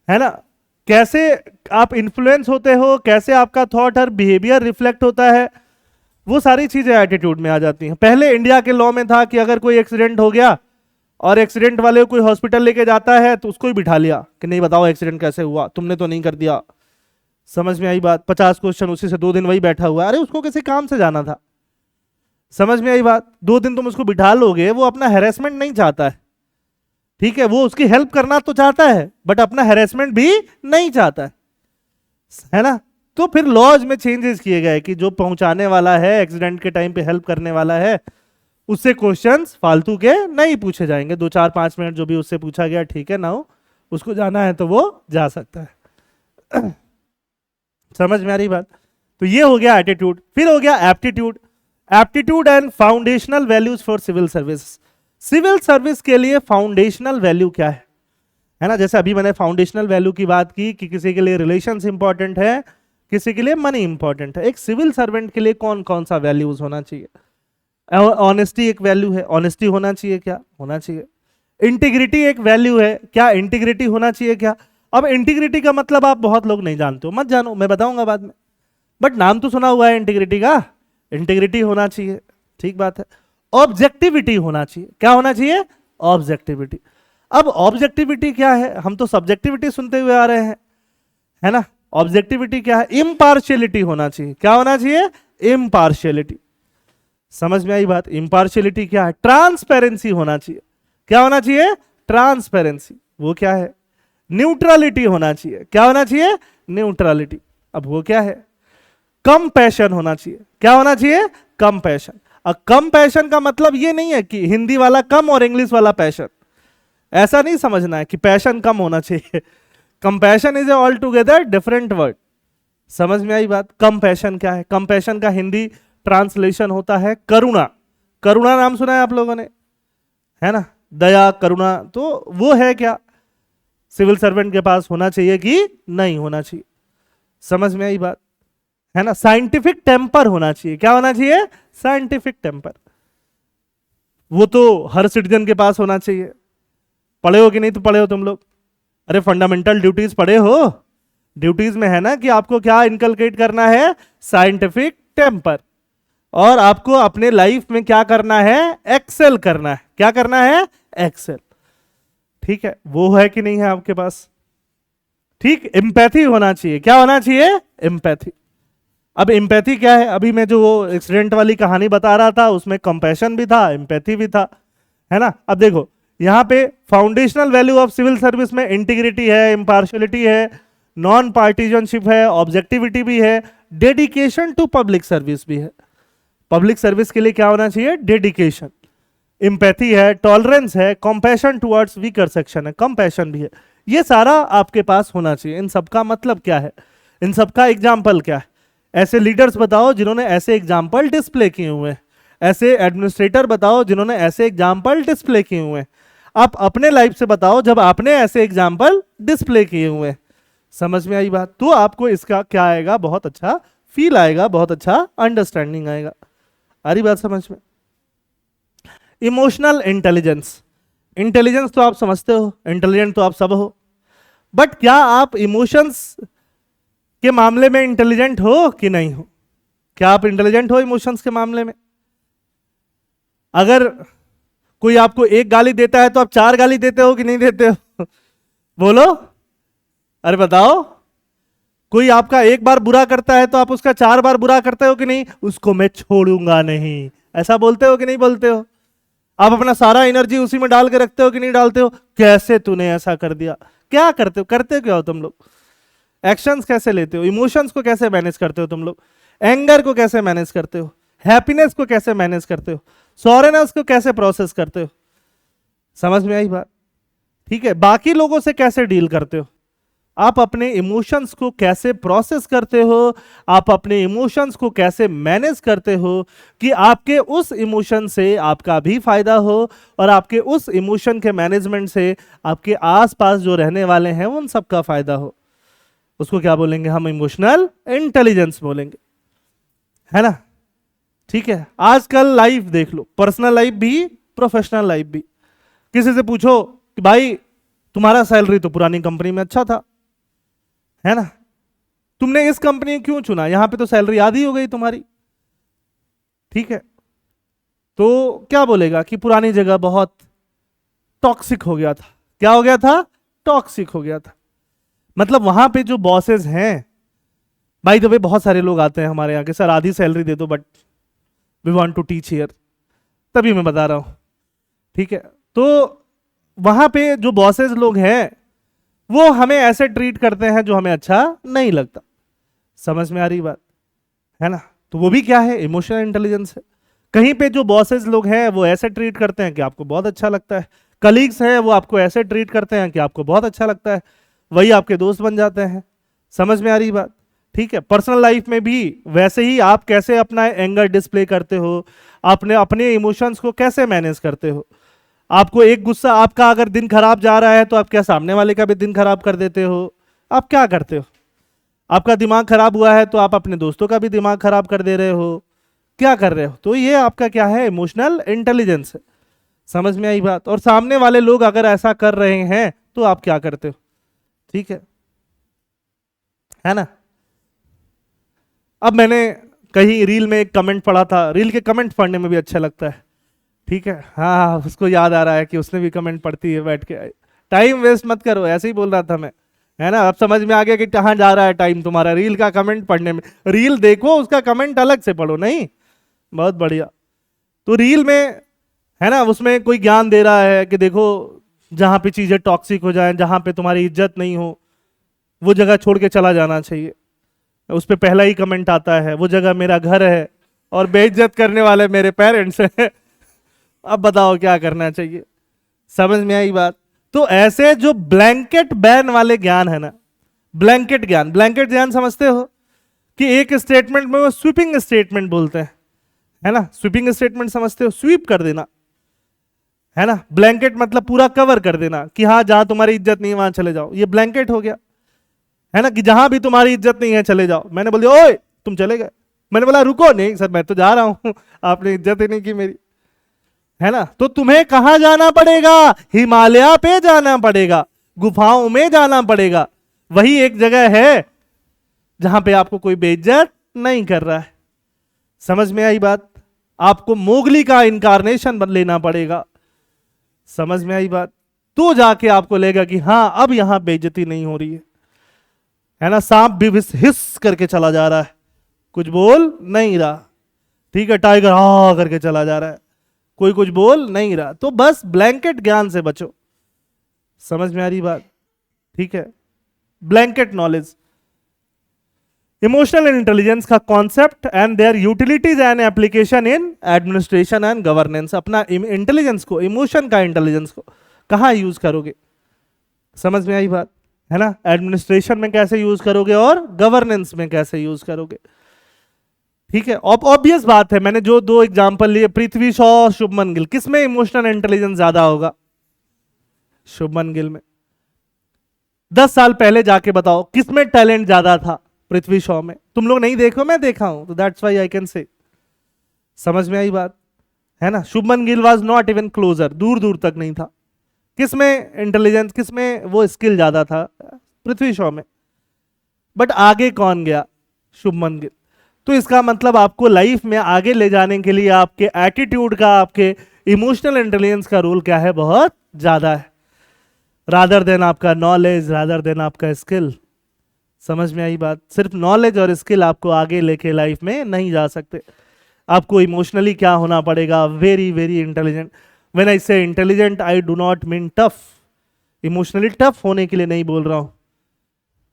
है ना, कैसे आप इन्फ्लुएंस होते हो, कैसे आपका थॉट और बिहेवियर रिफ्लेक्ट होता है, वो सारी चीजें एटीट्यूड में आ जाती हैं। पहले इंडिया के लॉ में था कि अगर कोई एक्सीडेंट हो गया और एक्सीडेंट वाले को कोई हॉस्पिटल लेके जाता है तो उसको ही बिठा लिया कि नहीं बताओ एक्सीडेंट कैसे हुआ, तुमने तो नहीं कर दिया। समझ में आई बात? 50 क्वेश्चन, उसी से 2 दिन वही बैठा हुआ, अरे उसको किसी काम से जाना था। समझ में आई बात? 2 दिन तुम उसको बिठा लोगे, वो अपना हैरेसमेंट नहीं चाहता है, ठीक है, वो उसकी हेल्प करना तो चाहता है बट अपना हैरेसमेंट भी नहीं चाहता है ना। तो फिर लॉज में चेंजेस किए गए कि जो पहुंचाने वाला है, एक्सीडेंट के टाइम पे हेल्प करने वाला है, उससे क्वेश्चंस फालतू के नहीं पूछे जाएंगे। 2 4 5 मिनट जो भी उससे पूछा गया, ठीक है ना, उसको जाना है तो वो जा सकता है। समझ में आ रही बात? तो ये हो गया एटीट्यूड। फिर हो गया aptitude. Aptitude and foundational values for civil service. Civil service के लिए फाउंडेशनल वैल्यू क्या है ना, जैसे अभी मैंने फाउंडेशनल वैल्यू की बात की कि किसी के लिए रिलेशंस इंपॉर्टेंट है, किसी के लिए मनी इंपॉर्टेंट है। एक सिविल सर्वेंट के लिए कौन कौन सा वैल्यूज होना चाहिए? ऑनेस्टी एक वैल्यू है, ऑनेस्टी होना चाहिए क्या? होना चाहिए। इंटीग्रिटी एक वैल्यू है क्या? इंटीग्रिटी होना चाहिए क्या? अब इंटीग्रिटी का मतलब आप बहुत लोग नहीं जानते हो, मत जानो, मैं बताऊंगा बाद में, बट नाम तो सुना हुआ है इंटीग्रिटी का। इंटीग्रिटी होना चाहिए, ठीक बात है। ऑब्जेक्टिविटी होना चाहिए, क्या होना चाहिए? ऑब्जेक्टिविटी। अब ऑब्जेक्टिविटी क्या है? हम तो सब्जेक्टिविटी सुनते हुए आ रहे हैं, है ना। ऑब्जेक्टिविटी क्या है? इम्पार्शियलिटी होना चाहिए, क्या होना चाहिए? इम्पार्शियलिटी। समझ में आई बात? इम्पार्शियलिटी क्या है? ट्रांसपेरेंसी होना चाहिए, क्या होना चाहिए? ट्रांसपेरेंसी। वो क्या है? न्यूट्रलिटी होना चाहिए, क्या होना चाहिए? न्यूट्रलिटी। अब वो क्या है? कंपैशन होना चाहिए, क्या होना चाहिए? कंपैशन। अब कंपैशन का मतलब ये नहीं है कि हिंदी वाला कम और इंग्लिश वाला पैशन, ऐसा नहीं समझना है कि पैशन कम होना चाहिए। Compassion is a all together different word. समझ में आई बात? कंपैशन क्या है? कंपैशन का हिंदी ट्रांसलेशन होता है करुणा। करुणा नाम सुना है आप लोगों ने, है ना, दया, करुणा, तो वो है क्या? सिविल सर्वेंट के पास होना चाहिए कि नहीं होना चाहिए? समझ में आई बात, है ना। साइंटिफिक टेम्पर होना चाहिए, क्या होना चाहिए? Scientific temper. वो तो हर सिटीजन के पास होना चाहिए। पढ़े हो कि नहीं? तो पढ़े हो तुम लोग? अरे फंडामेंटल ड्यूटीज पढ़े हो? ड्यूटीज में है ना कि आपको क्या इनकलकेट करना है? Scientific temper. और आपको अपने लाइफ में क्या करना है? एक्सेल करना है। क्या करना है? एक्सेल। ठीक है, वो है कि नहीं है आपके पास? ठीक। एम्पैथी होना चाहिए, क्या होना चाहिए? एम्पैथी। अब एम्पैथी क्या है? अभी मैं जो एक्सीडेंट वाली कहानी बता रहा था उसमें कंपैशन भी था, एम्पैथी भी था, है ना। अब देखो यहां पे foundational value of civil service में इंटीग्रिटी है, इम्पार्शियलिटी है, नॉन पार्टीजनशिप है, ऑब्जेक्टिविटी भी है, डेडिकेशन टू पब्लिक सर्विस भी है। पब्लिक सर्विस के लिए क्या होना चाहिए? डेडिकेशन। एम्पैथी है, टॉलरेंस है, कंपैशन टुवर्ड्स वीकर सेक्शन है, कंपैशन भी है। ये सारा आपके पास होना चाहिए। इन सबका मतलब क्या है? इन सबका एग्जाम्पल क्या है? ऐसे लीडर्स बताओ जिन्होंने ऐसे एग्जाम्पल डिस्प्ले किए हुए हैं। ऐसे एडमिनिस्ट्रेटर बताओ जिन्होंने ऐसे एग्जाम्पल डिस्प्ले किए हुए हैं। आप अपने लाइफ से बताओ जब आपने ऐसे एग्जाम्पल डिस्प्ले किए हुए हैं। समझ में आई बात? तो आपको इसका क्या आएगा? बहुत अच्छा फील आएगा, बहुत अच्छा अंडरस्टैंडिंग आएगा। आ रही बात समझ में? Emotional intelligence. इंटेलिजेंस तो आप समझते हो, इंटेलिजेंट तो आप सब हो, बट क्या आप इमोशंस के मामले में इंटेलिजेंट हो कि नहीं हो? क्या आप इंटेलिजेंट हो इमोशंस के मामले में? अगर कोई आपको एक गाली देता है तो आप 4 गाली देते हो कि नहीं देते हो? बोलो, अरे बताओ। कोई आपका एक बार बुरा करता है तो आप उसका 4 बार बुरा करते हो कि नहीं? उसको मैं छोड़ूंगा नहीं, ऐसा बोलते हो कि नहीं बोलते हो? आप अपना सारा एनर्जी उसी में डाल के रखते हो कि नहीं डालते हो? कैसे तूने ऐसा कर दिया? क्या करते हो? करते क्या हो तुम लोग? एक्शंस कैसे लेते हो? इमोशंस को कैसे मैनेज करते हो तुम लोग? एंगर को कैसे मैनेज करते हो? हैप्पीनेस को कैसे मैनेज करते हो? सॉरेनेस को कैसे प्रोसेस करते हो? समझ में आई बात? ठीक है, बाकी लोगों से कैसे डील करते हो? आप अपने इमोशंस को कैसे प्रोसेस करते हो? आप अपने इमोशंस को कैसे मैनेज करते हो कि आपके उस इमोशन से आपका भी फायदा हो और आपके उस इमोशन के मैनेजमेंट से आपके आसपास जो रहने वाले हैं उन सबका फायदा हो? उसको क्या बोलेंगे हम? इमोशनल इंटेलिजेंस बोलेंगे, है ना? ठीक है, आजकल लाइफ देख लो, पर्सनल लाइफ भी प्रोफेशनल लाइफ भी। किसी से पूछो कि भाई तुम्हारा सैलरी तो पुरानी कंपनी में अच्छा था, है ना, तुमने इस कंपनी क्यों चुना? यहां पे तो सैलरी आधी हो गई तुम्हारी। ठीक है, तो क्या बोलेगा कि पुरानी जगह बहुत टॉक्सिक हो गया था। क्या हो गया था? टॉक्सिक हो गया था। मतलब वहां पे जो बॉसेस हैं, भाई द वे बहुत सारे लोग आते हैं हमारे यहाँ के, सर आधी सैलरी दे दो but we want to teach here, तभी मैं बता रहा हूं। ठीक है, तो वहां पे जो बॉसेस लोग हैं वो हमें ऐसे ट्रीट करते हैं जो हमें अच्छा नहीं लगता। समझ में आ रही बात, है ना? तो वो भी क्या है? इमोशनल इंटेलिजेंस है। कहीं पे जो बॉसेस लोग हैं वो ऐसे ट्रीट करते हैं कि आपको बहुत अच्छा लगता है, कलीग्स हैं वो आपको ऐसे ट्रीट करते हैं कि आपको बहुत अच्छा लगता है, वही आपके दोस्त बन जाते हैं। समझ में आ रही बात? ठीक है, पर्सनल लाइफ में भी वैसे ही आप कैसे अपना एंगर डिस्प्ले करते हो, अपने अपने इमोशंस को कैसे मैनेज करते हो। आपको एक गुस्सा, आपका अगर दिन खराब जा रहा है तो आप क्या सामने वाले का भी दिन खराब कर देते हो? आप क्या करते हो? आपका दिमाग खराब हुआ है तो आप अपने दोस्तों का भी दिमाग खराब कर दे रहे हो। क्या कर रहे हो? तो ये आपका क्या है? इमोशनल इंटेलिजेंस है। समझ में आई बात? और सामने वाले लोग अगर ऐसा कर रहे हैं तो आप क्या करते हो? ठीक है ना? अब मैंने कहीं रील में एक कमेंट पढ़ा था, रील के कमेंट पढ़ने में भी अच्छा लगता है। ठीक है, हाँ उसको याद आ रहा है कि उसने भी कमेंट पढ़ती है बैठ के। टाइम वेस्ट मत करो, ऐसे ही बोल रहा था मैं, है ना? अब समझ में आ गया कि कहाँ जा रहा है टाइम तुम्हारा रील का कमेंट पढ़ने में। रील देखो, उसका कमेंट अलग से पढ़ो। नहीं, बहुत बढ़िया। तो रील में, है ना, उसमें कोई ज्ञान दे रहा है कि देखो जहां पे चीजें टॉक्सिक हो जाएं, जहां पे तुम्हारी इज्जत नहीं हो, वो जगह छोड़ के चला जाना चाहिए। उस पे पहला ही कमेंट आता है, वो जगह मेरा घर है और बेइज्जत करने वाले मेरे पेरेंट्स हैं। अब बताओ क्या करना चाहिए? समझ में आई बात? तो ऐसे जो ब्लैंकेट बैन वाले ज्ञान है ना, ब्लैंकेट ज्ञान, ब्लैंकेट ज्ञान समझते हो कि एक स्टेटमेंट में वो स्वीपिंग स्टेटमेंट बोलते हैं, है ना? स्वीपिंग स्टेटमेंट समझते हो? स्वीप कर देना, है ना? ब्लैंकेट मतलब पूरा कवर कर देना कि हाँ जहां तुम्हारी इज्जत नहीं है वहां चले जाओ, ये ब्लैंकेट हो गया, है ना? कि जहां भी तुम्हारी इज्जत नहीं है चले जाओ। मैंने बोल दिया ओए तुम चले गए, मैंने बोला रुको, नहीं सर मैं तो जा रहा हूं, आपने इज्जत ही नहीं की मेरी, है ना? तो तुम्हें कहां जाना पड़ेगा? हिमालय पे जाना पड़ेगा, गुफाओं में जाना पड़ेगा। वही एक जगह है जहां पे आपको कोई बेइज्जत नहीं कर रहा है। समझ में आई बात? आपको मोगली का इनकारनेशन लेना पड़ेगा। समझ में आई बात? तो जाके आपको लगेगा कि हाँ अब यहां बेइज्जती नहीं हो रही है ना? सांप भी हिस करके चला जा रहा है, कुछ बोल नहीं रहा। ठीक है, टाइगर हा करके चला जा रहा है, कोई कुछ बोल नहीं रहा। तो बस ब्लैंकेट ज्ञान से बचो। समझ में आ रही बात? ठीक है, ब्लैंकेट नॉलेज। इमोशनल इंटेलिजेंस का concept and their utilities and application in administration and governance. अपना इंटेलिजेंस को, इमोशन का इंटेलिजेंस को कहां यूज करोगे? समझ में आई बात, है ना? एडमिनिस्ट्रेशन में कैसे यूज करोगे और गवर्नेंस में कैसे यूज करोगे। ठीक है, ऑब्वियस बात है, मैंने जो 2 एग्जांपल लिए, पृथ्वी शॉ, शुभमन गिल, किसमें इमोशनल इंटेलिजेंस ज्यादा होगा? शुभमन गिल में। 10 साल पहले जाके बताओ किसमें टैलेंट ज्यादा था? पृथ्वी शॉ में। तुम लोग नहीं देखो, मैं देखा हूं, तो that's why I can say. समझ में आई बात, है ना? Shubman Gill was not even closer, दूर दूर तक नहीं था। किसमें इंटेलिजेंस, किसमें वो स्किल ज्यादा था? पृथ्वी शॉ में। बट आगे कौन गया? शुभमन गिल। तो इसका मतलब आपको लाइफ में आगे ले जाने के लिए आपके एटीट्यूड का, आपके इमोशनल इंटेलिजेंस का रोल क्या है? बहुत ज्यादा है, रादर देन आपका नॉलेज, रादर देन आपका स्किल। समझ में आई बात? सिर्फ नॉलेज और स्किल आपको आगे लेके लाइफ में नहीं जा सकते। आपको इमोशनली क्या होना पड़ेगा? Very very intelligent. When I say intelligent, I do not mean tough. Emotionally tough होने के लिए नहीं बोल रहा हूं।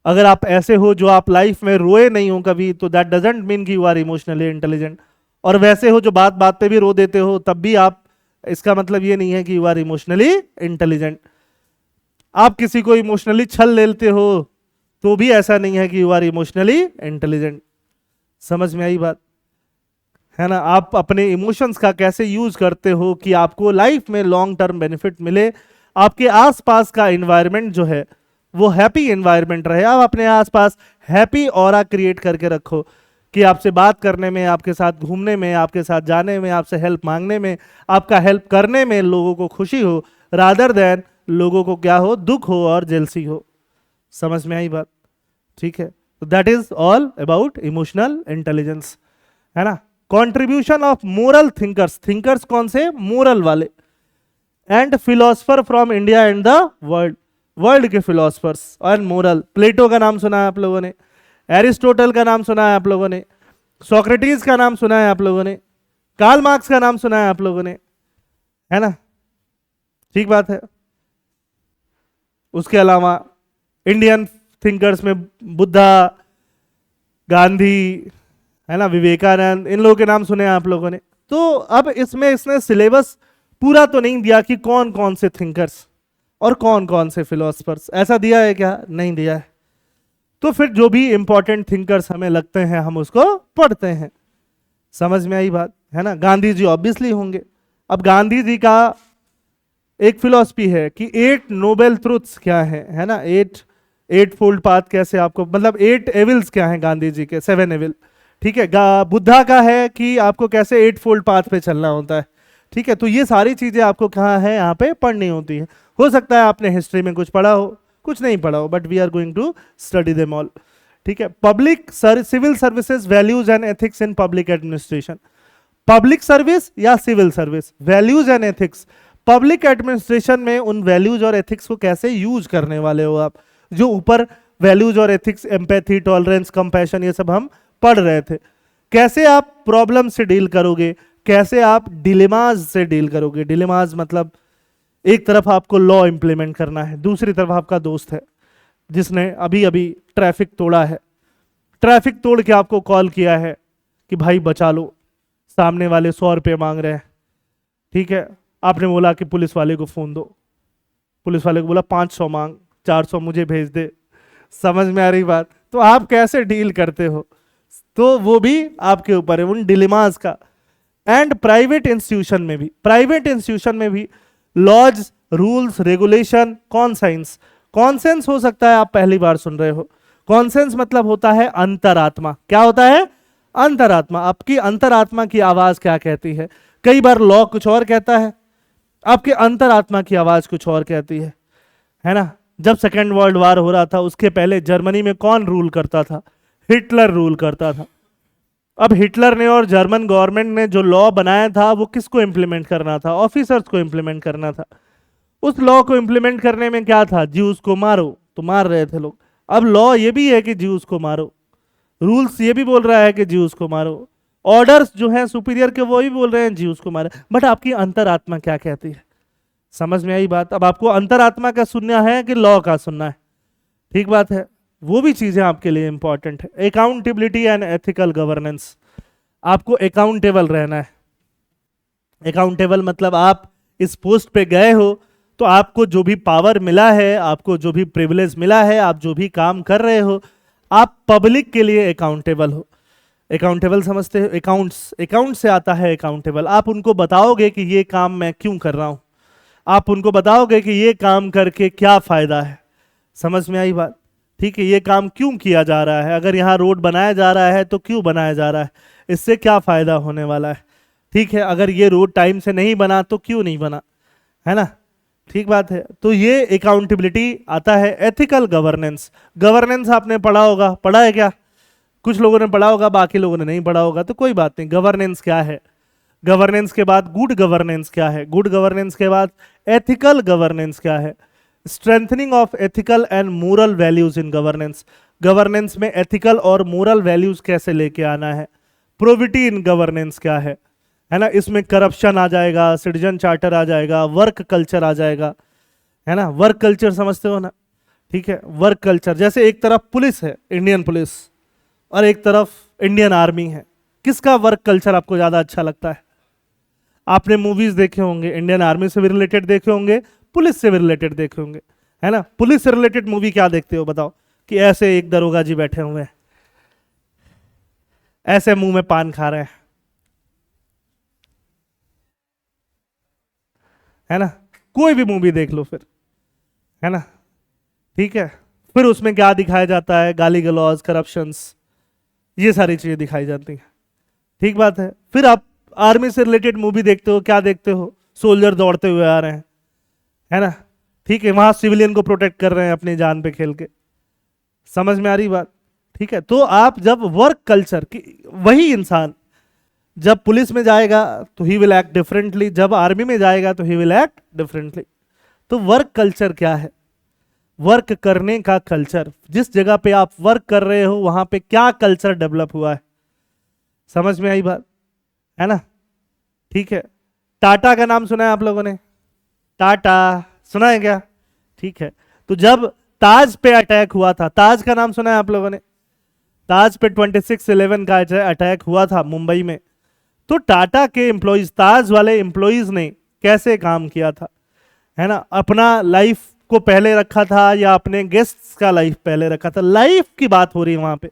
अगर आप ऐसे हो जो आप लाइफ में रोए नहीं हो कभी, तो दैट डजंट मीन कि यू आर इमोशनली इंटेलिजेंट। और वैसे हो जो बात बात पे भी रो देते हो, तब भी आप, इसका मतलब ये नहीं है कि यू आर इमोशनली इंटेलिजेंट। आप किसी को इमोशनली छल लेते हो, तो भी ऐसा नहीं है कि यू आर इमोशनली इंटेलिजेंट। समझ में आई बात? है ना? आप अपने इमोशंस का कैसे यूज करते हो कि आपको लाइफ में लॉन्ग टर्म बेनिफिट मिले, आपके आसपास का एनवायरनमेंट जो है वो हैप्पी एनवायरनमेंट रहे। आप अपने आसपास हैप्पी ऑरा क्रिएट करके रखो कि आपसे बात करने में, आपके साथ घूमने में, आपके साथ जाने में, आपसे हेल्प मांगने में, आपका हेल्प करने में लोगों को खुशी हो, रादर देन लोगों को क्या हो? दुख हो और जेलसी हो। समझ में आई बात? ठीक है, तो that is all about emotional intelligence, है ना? Contribution of moral thinkers, thinkers कौन से? मोरल वाले, and philosopher from India and the world, world के फिलोसफर्स और मोरल। प्लेटो का नाम सुना है आप लोगों ने, एरिस्टोटल का नाम सुना है आप लोगों ने, सोक्रेटिस का नाम सुना है आप लोगों ने, कार्ल मार्क्स का नाम सुना है आप लोगों ने, है ना? ठीक बात है। उसके अलावा इंडियन थिंकर्स में बुद्धा, गांधी, है ना, विवेकानंद, इन लोगों के नाम सुने हैं आप लोगों ने। तो अब इसमें इसने सिलेबस पूरा तो नहीं दिया कि कौन कौन से थिंकर्स और कौन कौन से फिलोसफर्स, ऐसा दिया है क्या? नहीं दिया है। तो फिर जो भी इंपॉर्टेंट थिंकर्स हमें लगते हैं हम उसको पढ़ते हैं। समझ में आई बात? है ना? गांधी जी ऑब्वियसली होंगे। अब गांधी जी का एक फिलॉसफी है कि 8 नोबेल ट्रुथ्स क्या है ना? 8 फोल्ड पाथ कैसे आपको, मतलब 8 एविल्स क्या है गांधी जी के, 7 एविल। ठीक है, बुद्धा का है कि आपको कैसे 8 फोल्ड पाथ पे चलना होता है। ठीक है, तो ये सारी चीजें आपको कहाँ है? यहाँ पे पढ़नी होती है। हो सकता है आपने हिस्ट्री में कुछ पढ़ा हो, कुछ नहीं पढ़ा हो, but we are going to study them all. ठीक है, public civil services, values and ethics in public administration. Public service या civil service, values and ethics. Public administration में उन वैल्यूज और एथिक्स को कैसे यूज करने वाले हो आप, जो ऊपर वैल्यूज और एथिक्स, एम्पैथी, टॉलरेंस, कंपैशन, ये सब हम पढ़ रहे थे। कैसे आप प्रॉब्लम से डील करोगे, कैसे आप डिलेमाज से डील करोगे। डिलेमाज मतलब एक तरफ आपको लॉ इंप्लीमेंट करना है, दूसरी तरफ आपका दोस्त है जिसने अभी अभी ट्रैफिक तोड़ा है, ट्रैफिक तोड़ के आपको कॉल किया है कि भाई बचा लो, सामने वाले 100 रुपये मांग रहे हैं। ठीक है, आपने बोला कि पुलिस वाले को फोन दो, पुलिस वाले को बोला 500 मांग, 400 मुझे भेज दे। समझ में आ रही बात? तो आप कैसे डील करते हो, तो वो भी आपके ऊपर है, उन डिलेमास का। एंड प्राइवेट इंस्टीट्यूशन में भी, प्राइवेट इंस्टीट्यूशन में भी laws, rules, regulation, conscience. Conscience हो सकता है आप पहली बार सुन रहे हो। कॉन्सेंस मतलब होता है अंतरात्मा। क्या होता है? अंतरात्मा। आपकी अंतरात्मा की आवाज क्या कहती है? कई बार लॉ कुछ और कहता है, आपके अंतरात्मा की आवाज कुछ और कहती है ना? जब सेकेंड वर्ल्ड वार हो रहा था, उसके पहले जर्मनी में कौन रूल करता था? हिटलर रूल करता था। अब हिटलर ने और जर्मन गवर्नमेंट ने जो लॉ बनाया था, वो किसको इंप्लीमेंट करना था? ऑफिसर्स को इंप्लीमेंट करना था। उस लॉ को इंप्लीमेंट करने में क्या था? ज्यूज को मारो, तो मार रहे थे लोग। अब लॉ ये भी है कि ज्यूज को मारो, रूल्स ये भी बोल रहा है कि ज्यूज को मारो, ऑर्डर्स जो हैं सुपीरियर के वो ही बोल रहे हैं ज्यूज को मारे। बट आपकी अंतरात्मा क्या कहती है? समझ में आई बात? अब आपको अंतरात्मा का सुनना है कि लॉ का सुनना है? ठीक बात है, वो भी चीजें आपके लिए इंपॉर्टेंट है। अकाउंटेबिलिटी एंड एथिकल गवर्नेंस, आपको अकाउंटेबल रहना है। अकाउंटेबल मतलब आप इस पोस्ट पे गए हो, तो आपको जो भी पावर मिला है, आपको जो भी प्रिविलेज मिला है, आप जो भी काम कर रहे हो, आप पब्लिक के लिए अकाउंटेबल हो। अकाउंटेबल समझते हो? अकाउंट्स, अकाउंट से आता है अकाउंटेबल। आप उनको बताओगे कि ये काम मैं क्यों कर रहा हूं, आप उनको बताओगे कि ये काम करके क्या फायदा है। समझ में आई बात? ठीक है, ये काम क्यों किया जा रहा है, अगर यहाँ रोड बनाया जा रहा है तो क्यों बनाया जा रहा है, इससे क्या फायदा होने वाला है। ठीक है, अगर ये रोड टाइम से नहीं बना तो क्यों नहीं बना, है ना? ठीक बात है। तो ये अकाउंटेबिलिटी आता है। एथिकल गवर्नेंस, गवर्नेंस आपने पढ़ा होगा, पढ़ा है क्या? कुछ लोगों ने पढ़ा होगा, बाकी लोगों ने नहीं पढ़ा होगा, तो कोई बात नहीं। गवर्नेंस क्या है? गवर्नेंस के बाद गुड गवर्नेंस क्या है? गुड गवर्नेंस के बाद एथिकल गवर्नेंस क्या है? Strengthening of ethical and moral values in governance, governance में एथिकल और मोरल वैल्यूज कैसे लेके आना है? प्रोविटी इन गवर्नेंस क्या है ना? इसमें करप्शन आ जाएगा, सिटीजन चार्टर आ जाएगा, वर्क कल्चर आ जाएगा, है ना? वर्क कल्चर समझते हो ना? ठीक है, वर्क कल्चर जैसे एक तरफ पुलिस है, इंडियन पुलिस, और एक तरफ इंडियन आर्मी है, किसका वर्क कल्चर आपको ज्यादा अच्छा लगता है? आपने मूवीज देखे होंगे, इंडियन आर्मी से भी रिलेटेड देखे होंगे, पुलिस से भी रिलेटेड देखे होंगे, है ना? पुलिस से रिलेटेड मूवी क्या देखते हो बताओ? कि ऐसे एक दरोगा जी बैठे हुए हैं, ऐसे मुंह में पान खा रहे हैं, है ना? कोई भी मूवी देख लो फिर, है ना? ठीक है, फिर उसमें क्या दिखाया जाता है? गाली गलौज, करप्शंस, ये सारी चीजें दिखाई जाती हैं। ठीक बात है। फिर आप आर्मी से रिलेटेड मूवी देखते हो, क्या देखते हो? सोल्जर दौड़ते हुए आ रहे हैं, है ना? ठीक है, वहां सिविलियन को प्रोटेक्ट कर रहे हैं अपनी जान पे खेल के। समझ में आ रही बात? ठीक है, तो आप जब वर्क कल्चर की, वही इंसान जब पुलिस में जाएगा तो ही विल एक्ट डिफरेंटली, जब आर्मी में जाएगा तो ही विल एक्ट डिफरेंटली। तो वर्क कल्चर क्या है? वर्क करने का कल्चर, जिस जगह पे आप वर्क कर रहे हो वहां पे क्या कल्चर डेवलप हुआ है। समझ में आई बात? है ना? ठीक है, टाटा का नाम सुना है आप लोगों ने? टाटा सुना है क्या? ठीक है, तो जब ताज पे अटैक हुआ था, ताज का नाम सुना है आप लोगों ने? ताज पे 26/11 का अटैक हुआ था मुंबई में, तो टाटा के एम्प्लॉइज, ताज वाले एम्प्लॉइज ने कैसे काम किया था, है ना? अपना लाइफ को पहले रखा था या अपने गेस्ट्स का लाइफ पहले रखा था? लाइफ की बात हो रही है वहां पे,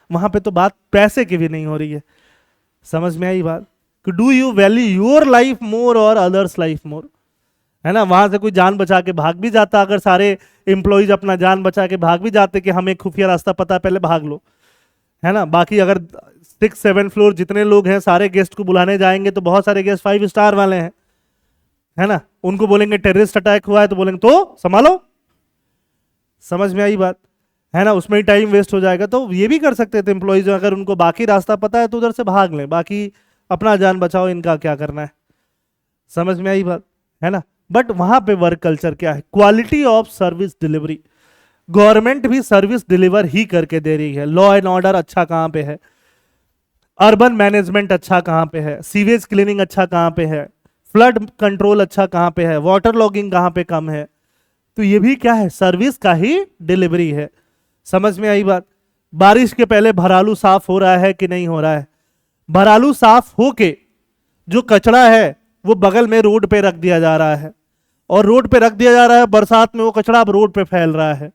वहां पे तो बात पैसे की भी नहीं हो रही है। समझ में आई बात? Do you value your life more और अदर्स लाइफ मोर, है ना? वहां से कोई जान बचा के भाग भी जाता, अगर सारे एम्प्लॉइज अपना जान बचा के भाग भी जाते कि हमें खुफिया रास्ता पता है पहले भाग लो, है ना? बाकी अगर 6-7 फ्लोर जितने लोग हैं सारे गेस्ट को बुलाने जाएंगे तो बहुत सारे गेस्ट 5 स्टार वाले हैं, है ना? उनको बोलेंगे टेररिस्ट अटैक हुआ है तो बोलेंगे तो संभालो। समझ में आई बात? है ना? उसमें ही टाइम वेस्ट हो जाएगा। तो ये भी कर सकते थे एम्प्लॉइज, अगर उनको बाकी रास्ता पता है तो उधर से भाग लें, बाकी अपना जान बचाओ, इनका क्या करना है। समझ में आई बात? है ना? बट वहां पे वर्क कल्चर क्या है? Quality of service delivery, government भी सर्विस डिलीवर ही करके दे रही है। लॉ एंड ऑर्डर अच्छा कहां पे है? अर्बन मैनेजमेंट अच्छा कहां पे है? सीवेज क्लीनिंग अच्छा कहां पे है? फ्लड कंट्रोल अच्छा कहां पे है? वाटर लॉगिंग कहां पे कम है? तो ये भी क्या है? सर्विस का ही डिलीवरी है। समझ में आई बात? बारिश के पहले भरालू साफ हो रहा है कि नहीं हो रहा है? भरालू साफ होके जो कचरा है वो बगल में रोड पे रख दिया जा रहा है, और रोड पे रख दिया जा रहा है, बरसात में वो कचरा अब रोड पे फैल रहा है।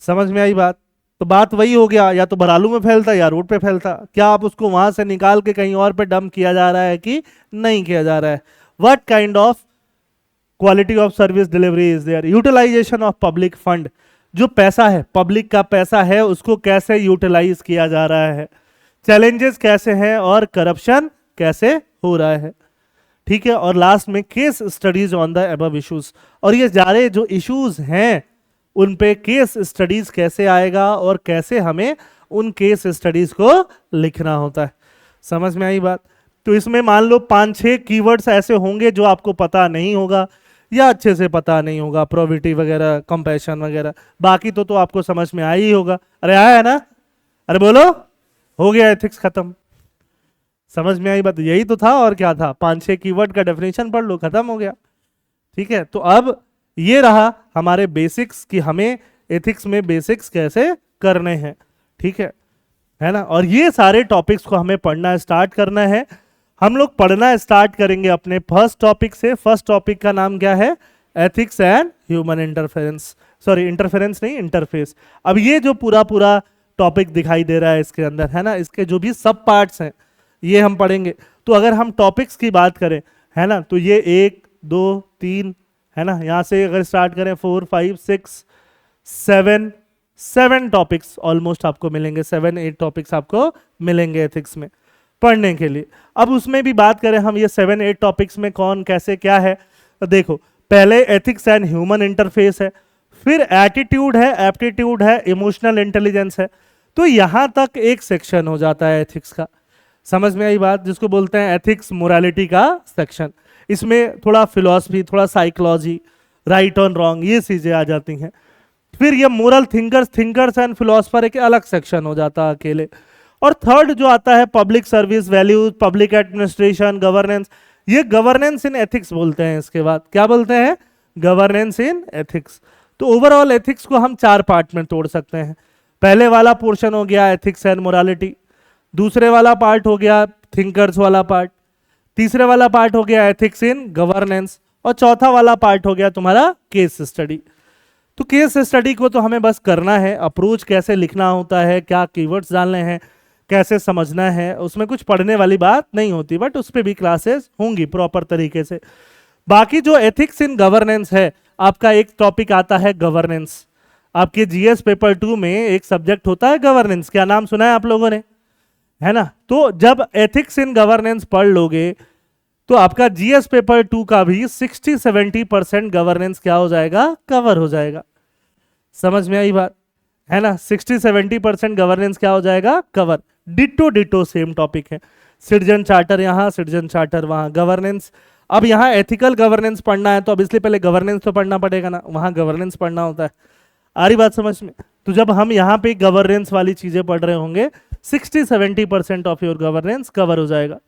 समझ में आई बात? तो बात वही हो गया, या तो भरालू में फैलता या रोड पे फैलता। क्या आप उसको वहां से निकाल के कहीं और पे डंप किया जा रहा है कि नहीं किया जा रहा है? What kind of quality of service delivery is there? Utilization of public fund, जो पैसा है, पब्लिक का पैसा है, उसको कैसे यूटिलाइज किया जा रहा है? चैलेंजेस कैसे हैं और करप्शन कैसे हो रहा है? ठीक है, और लास्ट में case studies on the above issues, और ये सारे जो इश्यूज हैं उन पे केस स्टडीज कैसे आएगा और कैसे हमें उन केस स्टडीज को लिखना होता है। समझ में आई बात? तो इसमें मान लो 5-6 कीवर्ड्स ऐसे होंगे जो आपको पता नहीं होगा या अच्छे से पता नहीं होगा, प्रोविटी वगैरह, कंपैशन वगैरह, बाकी तो आपको समझ में आ ही होगा। अरे आया है ना? अरे बोलो, हो गया एथिक्स खत्म। समझ में आई बात? यही तो था, और क्या था? 5-6 कीवर्ड का डेफिनेशन पढ़ लो, खत्म हो गया। ठीक है, तो अब ये रहा हमारे बेसिक्स कि हमें एथिक्स में बेसिक्स कैसे करने हैं। ठीक है ना? और ये सारे टॉपिक्स को हमें पढ़ना स्टार्ट करना है। हम लोग पढ़ना स्टार्ट करेंगे अपने फर्स्ट टॉपिक से। फर्स्ट टॉपिक का नाम क्या है? Ethics and human interference, sorry interference नहीं, इंटरफेस। अब ये जो पूरा पूरा टॉपिक दिखाई दे रहा है इसके अंदर, है ना, इसके जो भी सब पार्ट्स हैं ये हम पढ़ेंगे। तो अगर हम टॉपिक्स की बात करें, है ना, तो ये 1 2 3, है ना, यहां से अगर स्टार्ट करें 4 5 6 7 टॉपिक्स ऑलमोस्ट आपको मिलेंगे, 7-8 टॉपिक्स आपको मिलेंगे एथिक्स में पढ़ने के लिए। अब उसमें भी बात करें हम, ये 7-8 टॉपिक्स में कौन कैसे क्या है। तो देखो, पहले एथिक्स एंड ह्यूमन इंटरफेस है, फिर एटीट्यूड है, एप्टीट्यूड है, इमोशनल इंटेलिजेंस है। तो यहां तक एक सेक्शन हो जाता है एथिक्स का। समझ में आई बात, जिसको बोलते हैं एथिक्स मोरालिटी का सेक्शन। इसमें थोड़ा फिलॉसफी, थोड़ा साइकोलॉजी, राइट और रॉन्ग, ये चीजें आ जाती हैं। फिर ये मोरल थिंकर्स एंड फिलोसफर एक अलग सेक्शन हो जाता है अकेले। और थर्ड जो आता है public service, values, public administration, governance, ये गवर्नेंस इन एथिक्स बोलते हैं। इसके बाद क्या बोलते हैं? गवर्नेंस इन एथिक्स। तो ओवरऑल एथिक्स को हम 4 पार्ट में तोड़ सकते हैं। पहले वाला पोर्शन हो गया एथिक्स एंड मोरालिटी, दूसरे वाला पार्ट हो गया थिंकर्स वाला पार्ट, तीसरे वाला पार्ट हो गया एथिक्स इन गवर्नेंस, और चौथा वाला पार्ट हो गया तुम्हारा केस स्टडी। तो केस स्टडी को तो हमें बस करना है, अप्रोच कैसे लिखना होता है, क्या कीवर्ड्स डालने हैं, कैसे समझना है, उसमें कुछ पढ़ने वाली बात नहीं होती, बट उस पर भी क्लासेस होंगी प्रॉपर तरीके से। बाकी जो एथिक्स इन गवर्नेंस है, आपका एक टॉपिक आता है गवर्नेंस। आपके जीएस पेपर 2 में एक सब्जेक्ट होता है गवर्नेंस, क्या नाम सुना है आप लोगों ने? है ना? तो जब एथिक्स इन गवर्नेंस पढ़ लोगे तो आपका जीएस पेपर 2 का भी 60-70% गवर्नेंस क्या हो जाएगा? कवर हो जाएगा। समझ में आई बात? है ना? 60-70% गवर्नेंस क्या हो जाएगा? Cover. Ditto ditto same topic है, सिटीजन चार्टर यहाँ, सिटीजन चार्टर वहां, गवर्नेंस। अब यहाँ एथिकल गवर्नेंस पढ़ना है तो अब इसलिए पहले गवर्नेंस तो पढ़ना पड़ेगा ना, वहां गवर्नेंस पढ़ना होता है। आ रही बात समझ में? तो जब हम यहाँ पे गवर्नेंस वाली चीजें पढ़ रहे होंगे, 60-70% ऑफ योर गवर्नेंस कवर हो जाएगा।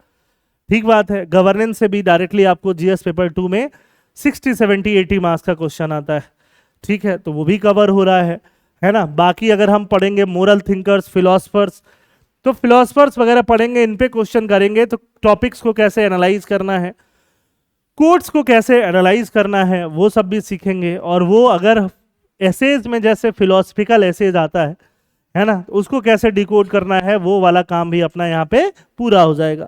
ठीक बात है। गवर्नेंस से भी डायरेक्टली आपको जीएस पेपर 2 में 60-70-80 मार्क्स का क्वेश्चन आता है। ठीक है, तो वो भी कवर हो रहा है ना? बाकी अगर हम पढ़ेंगे मोरल थिंकर्स, फिलोसफर्स, तो फिलोसफर्स वगैरह पढ़ेंगे, इन पे क्वेश्चन करेंगे, तो टॉपिक्स को कैसे एनालाइज करना है, कोट्स को कैसे एनालाइज करना है, वो सब भी सीखेंगे। और वो अगर एसेज में जैसे फिलोसफिकल एसेज आता है ना, उसको कैसे डिकोड करना है, वो वाला काम भी अपना यहाँ पे पूरा हो जाएगा।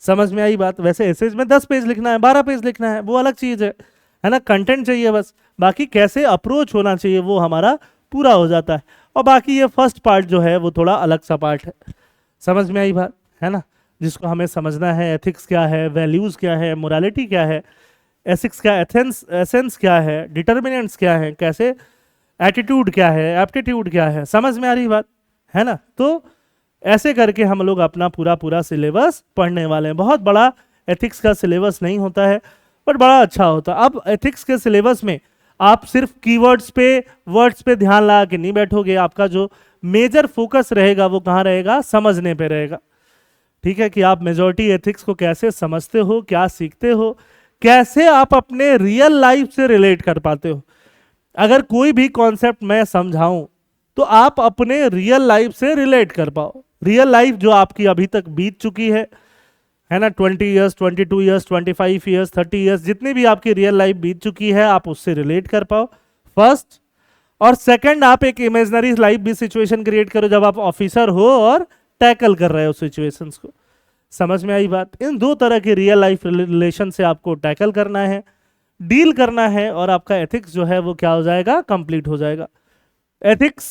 समझ में आई बात? वैसे एसेज में 10 पेज लिखना है, 12 पेज लिखना है, वो अलग चीज है ना? कंटेंट चाहिए बस, बाकी कैसे अप्रोच होना चाहिए वो हमारा पूरा हो जाता है। और बाकी ये फर्स्ट पार्ट जो है वो थोड़ा अलग सा पार्ट है। समझ में आई बात? है ना? जिसको हमें समझना है एथिक्स क्या है, वैल्यूज क्या है, मोरालिटी क्या है, एथिक्स का एसेंस क्या है, डिटर्मिनेंट्स क्या है, कैसे एटीट्यूड क्या है, एप्टीट्यूड क्या है। समझ में आ रही बात? है ना? तो ऐसे करके हम लोग अपना पूरा पूरा सिलेबस पढ़ने वाले हैं। बहुत बड़ा एथिक्स का सिलेबस नहीं होता है, बट बड़ा अच्छा होता है। अब एथिक्स के सिलेबस में आप सिर्फ कीवर्ड्स पे, वर्ड्स पे ध्यान लगा के नहीं बैठोगे। आपका जो मेजर फोकस रहेगा वो कहाँ रहेगा? समझने पे रहेगा। ठीक है, कि आप मेजॉरिटी एथिक्स को कैसे समझते हो, क्या सीखते हो, कैसे आप अपने रियल लाइफ से रिलेट कर पाते हो। अगर कोई भी कॉन्सेप्ट मैं समझाऊं तो आप अपने रियल लाइफ से रिलेट कर पाओ। रियल लाइफ जो आपकी अभी तक बीत चुकी है ना, 20 ईयर्स, 22 ईयर्स, 25 ईयर्स, 30 ईयर्स, जितनी भी आपकी रियल लाइफ बीत चुकी है, आप उससे रिलेट कर पाओ फर्स्ट। और सेकंड, आप एक इमेजिनरी लाइफ भी सिचुएशन क्रिएट करो जब आप ऑफिसर हो और टैकल कर रहे हो सिचुएशंस को। समझ में आई बात? इन 2 तरह के रियल लाइफ रिलेशन से आपको टैकल करना है, डील करना है, और आपका एथिक्स जो है वो क्या हो जाएगा? कंप्लीट हो जाएगा। एथिक्स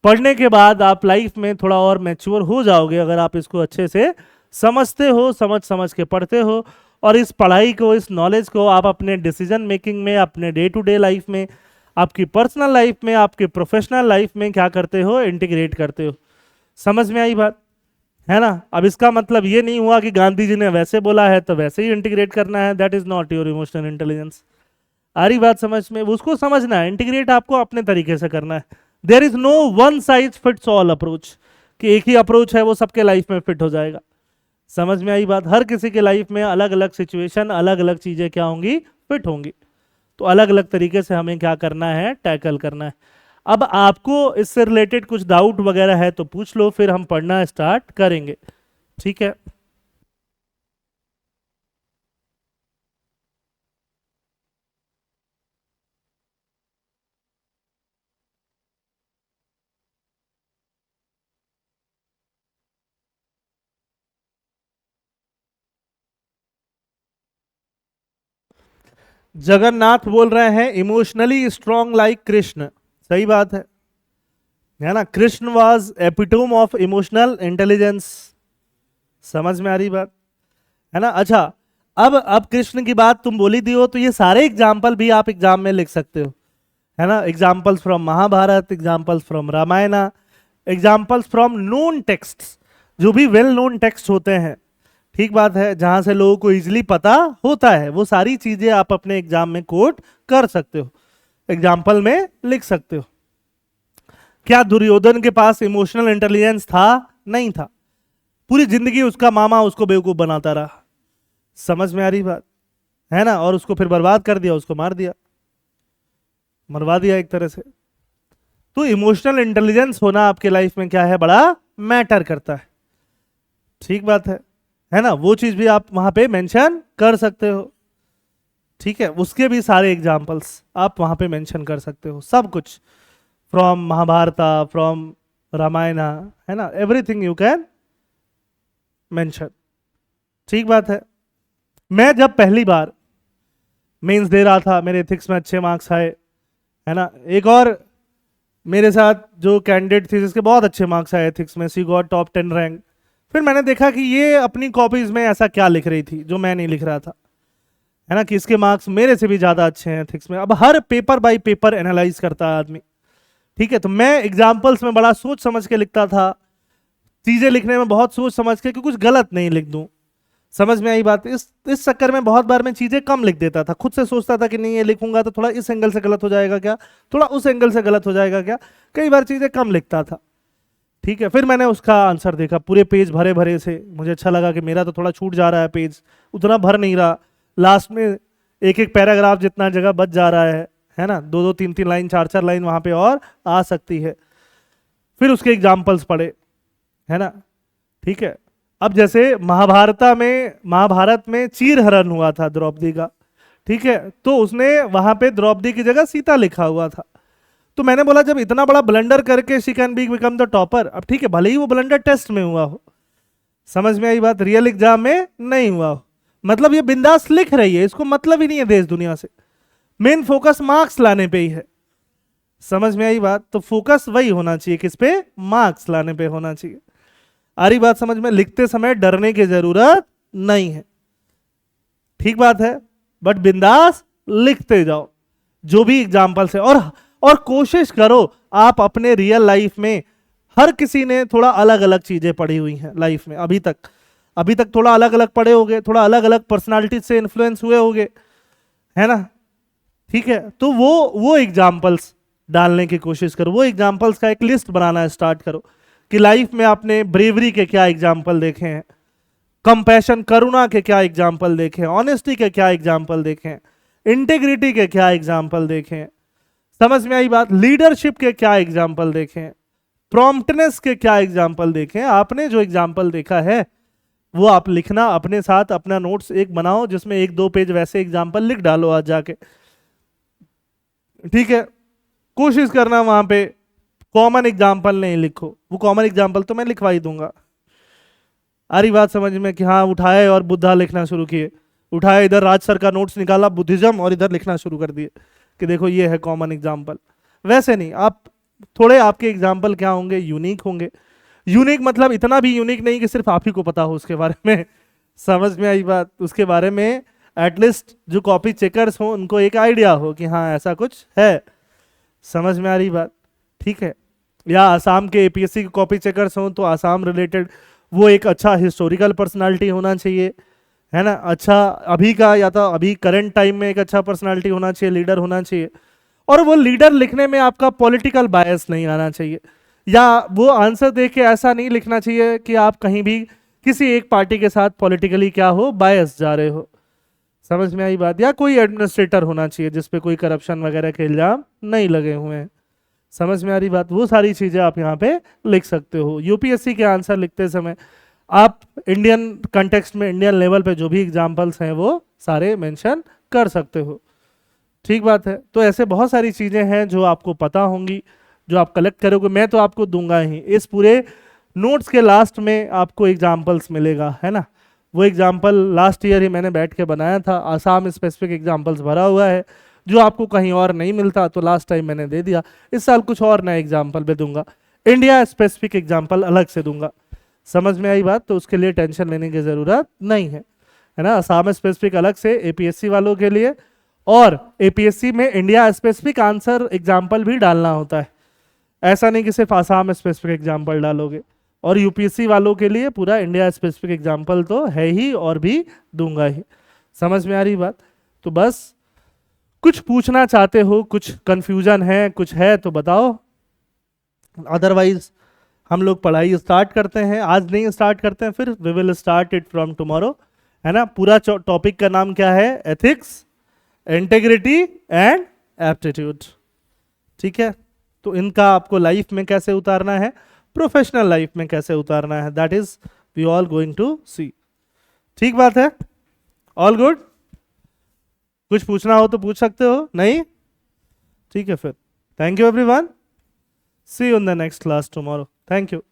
पढ़ने के बाद आप लाइफ में थोड़ा और मैच्योर हो जाओगे अगर आप इसको अच्छे से समझते हो, समझ के पढ़ते हो। और इस पढ़ाई को, इस नॉलेज को आप अपने डिसीजन मेकिंग में, अपने डे टू डे लाइफ में, आपकी पर्सनल लाइफ में, आपकी प्रोफेशनल लाइफ में क्या करते हो? इंटीग्रेट करते हो। समझ में आई बात? है ना? अब इसका मतलब ये नहीं हुआ कि गांधी जी ने वैसे बोला है तो वैसे ही इंटीग्रेट करना है। That is not your emotional intelligence. आ रही बात समझ में? उसको समझना है, इंटीग्रेट आपको अपने तरीके से करना है। There is no one size fits all approach, कि एक ही अप्रोच है वो सबके लाइफ में फिट हो जाएगा। समझ में आई बात? हर किसी के लाइफ में अलग अलग सिचुएशन, अलग अलग चीजें क्या होंगी? फिट होंगी। तो अलग अलग तरीके से हमें क्या करना है? टैकल करना है। अब आपको इससे रिलेटेड कुछ डाउट वगैरह है तो पूछ लो, फिर हम पढ़ना स्टार्ट करेंगे। ठीक है? जगन्नाथ बोल रहे हैं इमोशनली स्ट्रांग लाइक कृष्ण। सही बात है ना? Krishna was epitome of emotional intelligence. समझ में आ रही बात? है ना? अच्छा, अब कृष्ण की बात तुम बोली दी हो तो ये सारे एग्जाम्पल भी आप एग्जाम में लिख सकते हो, है ना। Examples from Mahabharata, examples from Ramayana, examples from known text, जो भी वेल नोन टेक्स्ट होते हैं, ठीक बात है, जहां से लोगों को इजीली पता होता है, वो सारी चीजें आप अपने एग्जाम में कोट कर सकते हो, एग्जाम्पल में लिख सकते हो। क्या दुर्योधन के पास इमोशनल इंटेलिजेंस था? नहीं था। पूरी जिंदगी उसका मामा उसको बेवकूफ बनाता रहा, समझ में आ रही बात, है ना। और उसको फिर बर्बाद कर दिया, उसको मार दिया, मरवा दिया एक तरह से। तो इमोशनल इंटेलिजेंस होना आपके लाइफ में क्या है, बड़ा मैटर करता है, ठीक बात है ना। वो चीज भी आप वहां पे मेंशन कर सकते हो, ठीक है। उसके भी सारे एग्जांपल्स आप वहां पे मेंशन कर सकते हो, सब कुछ फ्रॉम महाभारता, फ्रॉम रामायणा, है ना, एवरीथिंग यू कैन मेंशन, ठीक बात है। मैं जब पहली बार मेंस दे रहा था, मेरे एथिक्स में अच्छे मार्क्स आए, है ना। एक और मेरे साथ जो कैंडिडेट थी जिसके बहुत अच्छे मार्क्स आए एथिक्स में, सी गॉट टॉप 10 रैंक। फिर मैंने देखा कि ये अपनी कॉपीज में ऐसा क्या लिख रही थी जो मैं नहीं लिख रहा था, है ना, कि इसके मार्क्स मेरे से भी ज्यादा अच्छे हैं एथिक्स में। अब हर पेपर बाय पेपर एनालाइज करता है आदमी, ठीक है। तो मैं एग्जाम्पल्स में बड़ा सोच समझ के लिखता था, चीजें लिखने में बहुत सोच समझ के कि कुछ गलत नहीं लिख दूं, समझ में आई बात। इस चक्कर में बहुत बार मैं चीजें कम लिख देता था, खुद से सोचता था कि नहीं ये लिखूंगा तो थोड़ा इस एंगल से गलत हो जाएगा क्या, थोड़ा उस एंगल से गलत हो जाएगा क्या, कई बार चीजें कम लिखता था, ठीक है। फिर मैंने उसका आंसर देखा, पूरे पेज भरे भरे से, मुझे अच्छा लगा कि मेरा तो थोड़ा छूट जा रहा है, पेज उतना भर नहीं रहा, लास्ट में एक एक पैराग्राफ जितना जगह बच जा रहा है ना, दो दो तीन तीन लाइन, चार चार लाइन वहां पे और आ सकती है। फिर उसके एग्जाम्पल्स पढ़े, है ना, ठीक है। अब जैसे महाभारत में चीरहरण हुआ था द्रौपदी का, ठीक है, तो उसने वहां पे द्रौपदी की जगह सीता लिखा हुआ था। तो मैंने बोला जब इतना बड़ा ब्लंडर करके she can be become the topper, अब ठीक है भले ही वो ब्लंडर टेस्ट में हुआ हो, समझ में आई बात, रियल एग्जाम में नहीं हुआ हो, मतलब ये बिंदास लिख रही है, इसको मतलब ही नहीं है देश दुनिया से, मेन फोकस मार्क्स लाने पे ही है, समझ में आई बात। तो फोकस वही होना चाहिए, किस पे, मार्क्स लाने पे होना चाहिए। आ रही बात समझ में, लिखते समय डरने की जरूरत नहीं है, ठीक बात है, बट बिंदास लिखते जाओ जो भी एग्जाम्पल्स है। और कोशिश करो आप अपने रियल लाइफ में, हर किसी ने थोड़ा अलग अलग चीजें पढ़ी हुई हैं लाइफ में, अभी तक थोड़ा अलग अलग पढ़े होगे, थोड़ा अलग अलग पर्सनालिटी से इन्फ्लुएंस हुए होगे, है ना, ठीक है। तो वो एग्जाम्पल्स डालने की कोशिश करो, वो एग्जाम्पल्स का एक लिस्ट बनाना स्टार्ट करो कि लाइफ में आपने ब्रेवरी के क्या एग्जाम्पल देखे हैं, कंपैशन करुणा के क्या एग्जाम्पल देखे हैं, ऑनेस्टी के क्या एग्जाम्पल देखे हैं, इंटेग्रिटी के क्या एग्जाम्पल देखे हैं, समझ में आई बात, लीडरशिप के क्या एग्जाम्पल देखे हैं, प्रॉम्प्टनेस के क्या एग्जाम्पल देखे हैं। आपने जो एग्जाम्पल देखा है वो आप लिखना, अपने साथ अपना नोट्स एक बनाओ जिसमें एक दो पेज वैसे एग्जाम्पल लिख डालो आज जाके, ठीक है। कोशिश करना वहां पे कॉमन एग्जाम्पल नहीं लिखो, वो कॉमन एग्जाम्पल तो मैं लिखवा ही दूंगा। आ रही बात समझ में, कि हाँ उठाए और बुद्धा लिखना शुरू किए, उठाए इधर राज सर का नोट्स निकाला बुद्धिज्म और इधर लिखना शुरू कर दिए कि देखो ये है कॉमन एग्जाम्पल। वैसे नहीं, आप थोड़े आपके एग्जाम्पल क्या होंगे, यूनिक होंगे। यूनिक मतलब इतना भी यूनिक नहीं कि सिर्फ आप ही को पता हो उसके बारे में, समझ में आई बात, उसके बारे में एटलीस्ट जो कॉपी चेकर्स हो उनको एक आइडिया हो कि हाँ ऐसा कुछ है, समझ में आ रही बात, ठीक है। या आसाम के एपीएससी के कॉपी चेकर्स हों तो आसाम रिलेटेड वो एक अच्छा हिस्टोरिकल पर्सनालिटी होना चाहिए, है ना, अच्छा अभी का या तो अभी करंट टाइम में एक अच्छा पर्सनालिटी होना चाहिए, लीडर होना चाहिए। और वो लीडर लिखने में आपका पॉलिटिकल बायस नहीं आना चाहिए, या वो आंसर देख के ऐसा नहीं लिखना चाहिए कि आप कहीं भी किसी एक पार्टी के साथ पॉलिटिकली क्या हो, बायस जा रहे हो, समझ में आई बात। या कोई एडमिनिस्ट्रेटर होना चाहिए जिसपे कोई करप्शन वगैरह के इल्जाम नहीं लगे हुए हैं, समझ में आ रही बात। वो सारी चीजें आप यहाँ पे लिख सकते हो। यूपीएससी के आंसर लिखते समय आप इंडियन कंटेक्स्ट में, इंडियन लेवल पे जो भी एग्जाम्पल्स हैं वो सारे मेंशन कर सकते हो, ठीक बात है। तो ऐसे बहुत सारी चीजें हैं जो आपको पता होंगी, जो आप कलेक्ट करोगे, मैं तो आपको दूंगा ही। इस पूरे नोट्स के लास्ट में आपको एग्जाम्पल्स मिलेगा, है ना। वो एग्जाम्पल लास्ट ईयर ही मैंने बैठ के बनाया था, आसाम स्पेसिफिक एग्जाम्पल्स भरा हुआ है जो आपको कहीं और नहीं मिलता, तो लास्ट टाइम मैंने दे दिया। इस साल कुछ और नया एग्जाम्पल भी दूंगा, इंडिया स्पेसिफिक एग्जाम्पल अलग से दूंगा, समझ में आई बात। तो उसके लिए टेंशन लेने की जरूरत नहीं है, है ना, असम स्पेसिफिक अलग से एपीएससी वालों के लिए, और एपीएससी में इंडिया स्पेसिफिक आंसर एग्जाम्पल भी डालना होता है, ऐसा नहीं कि सिर्फ आसाम स्पेसिफिक एग्जाम्पल डालोगे। और यूपीएससी वालों के लिए पूरा इंडिया स्पेसिफिक एग्जाम्पल तो है ही और भी दूंगा ही। समझ में आ रही बात? तो बस कुछ पूछना चाहते हो, कुछ कंफ्यूजन है, कुछ है तो बताओ, अदरवाइज हम लोग पढ़ाई स्टार्ट करते हैं। आज नहीं स्टार्ट करते हैं, फिर we will start it from tomorrow, है ना। पूरा टॉपिक का नाम क्या है? Ethics, integrity and aptitude. ठीक है, तो इनका आपको लाइफ में कैसे उतारना है, प्रोफेशनल लाइफ में कैसे उतारना है, that is we all going to see. ठीक बात है? All good? कुछ पूछना हो तो पूछ सकते हो, नहीं? ठीक है फिर, thank you everyone, see you in the next class tomorrow, thank you.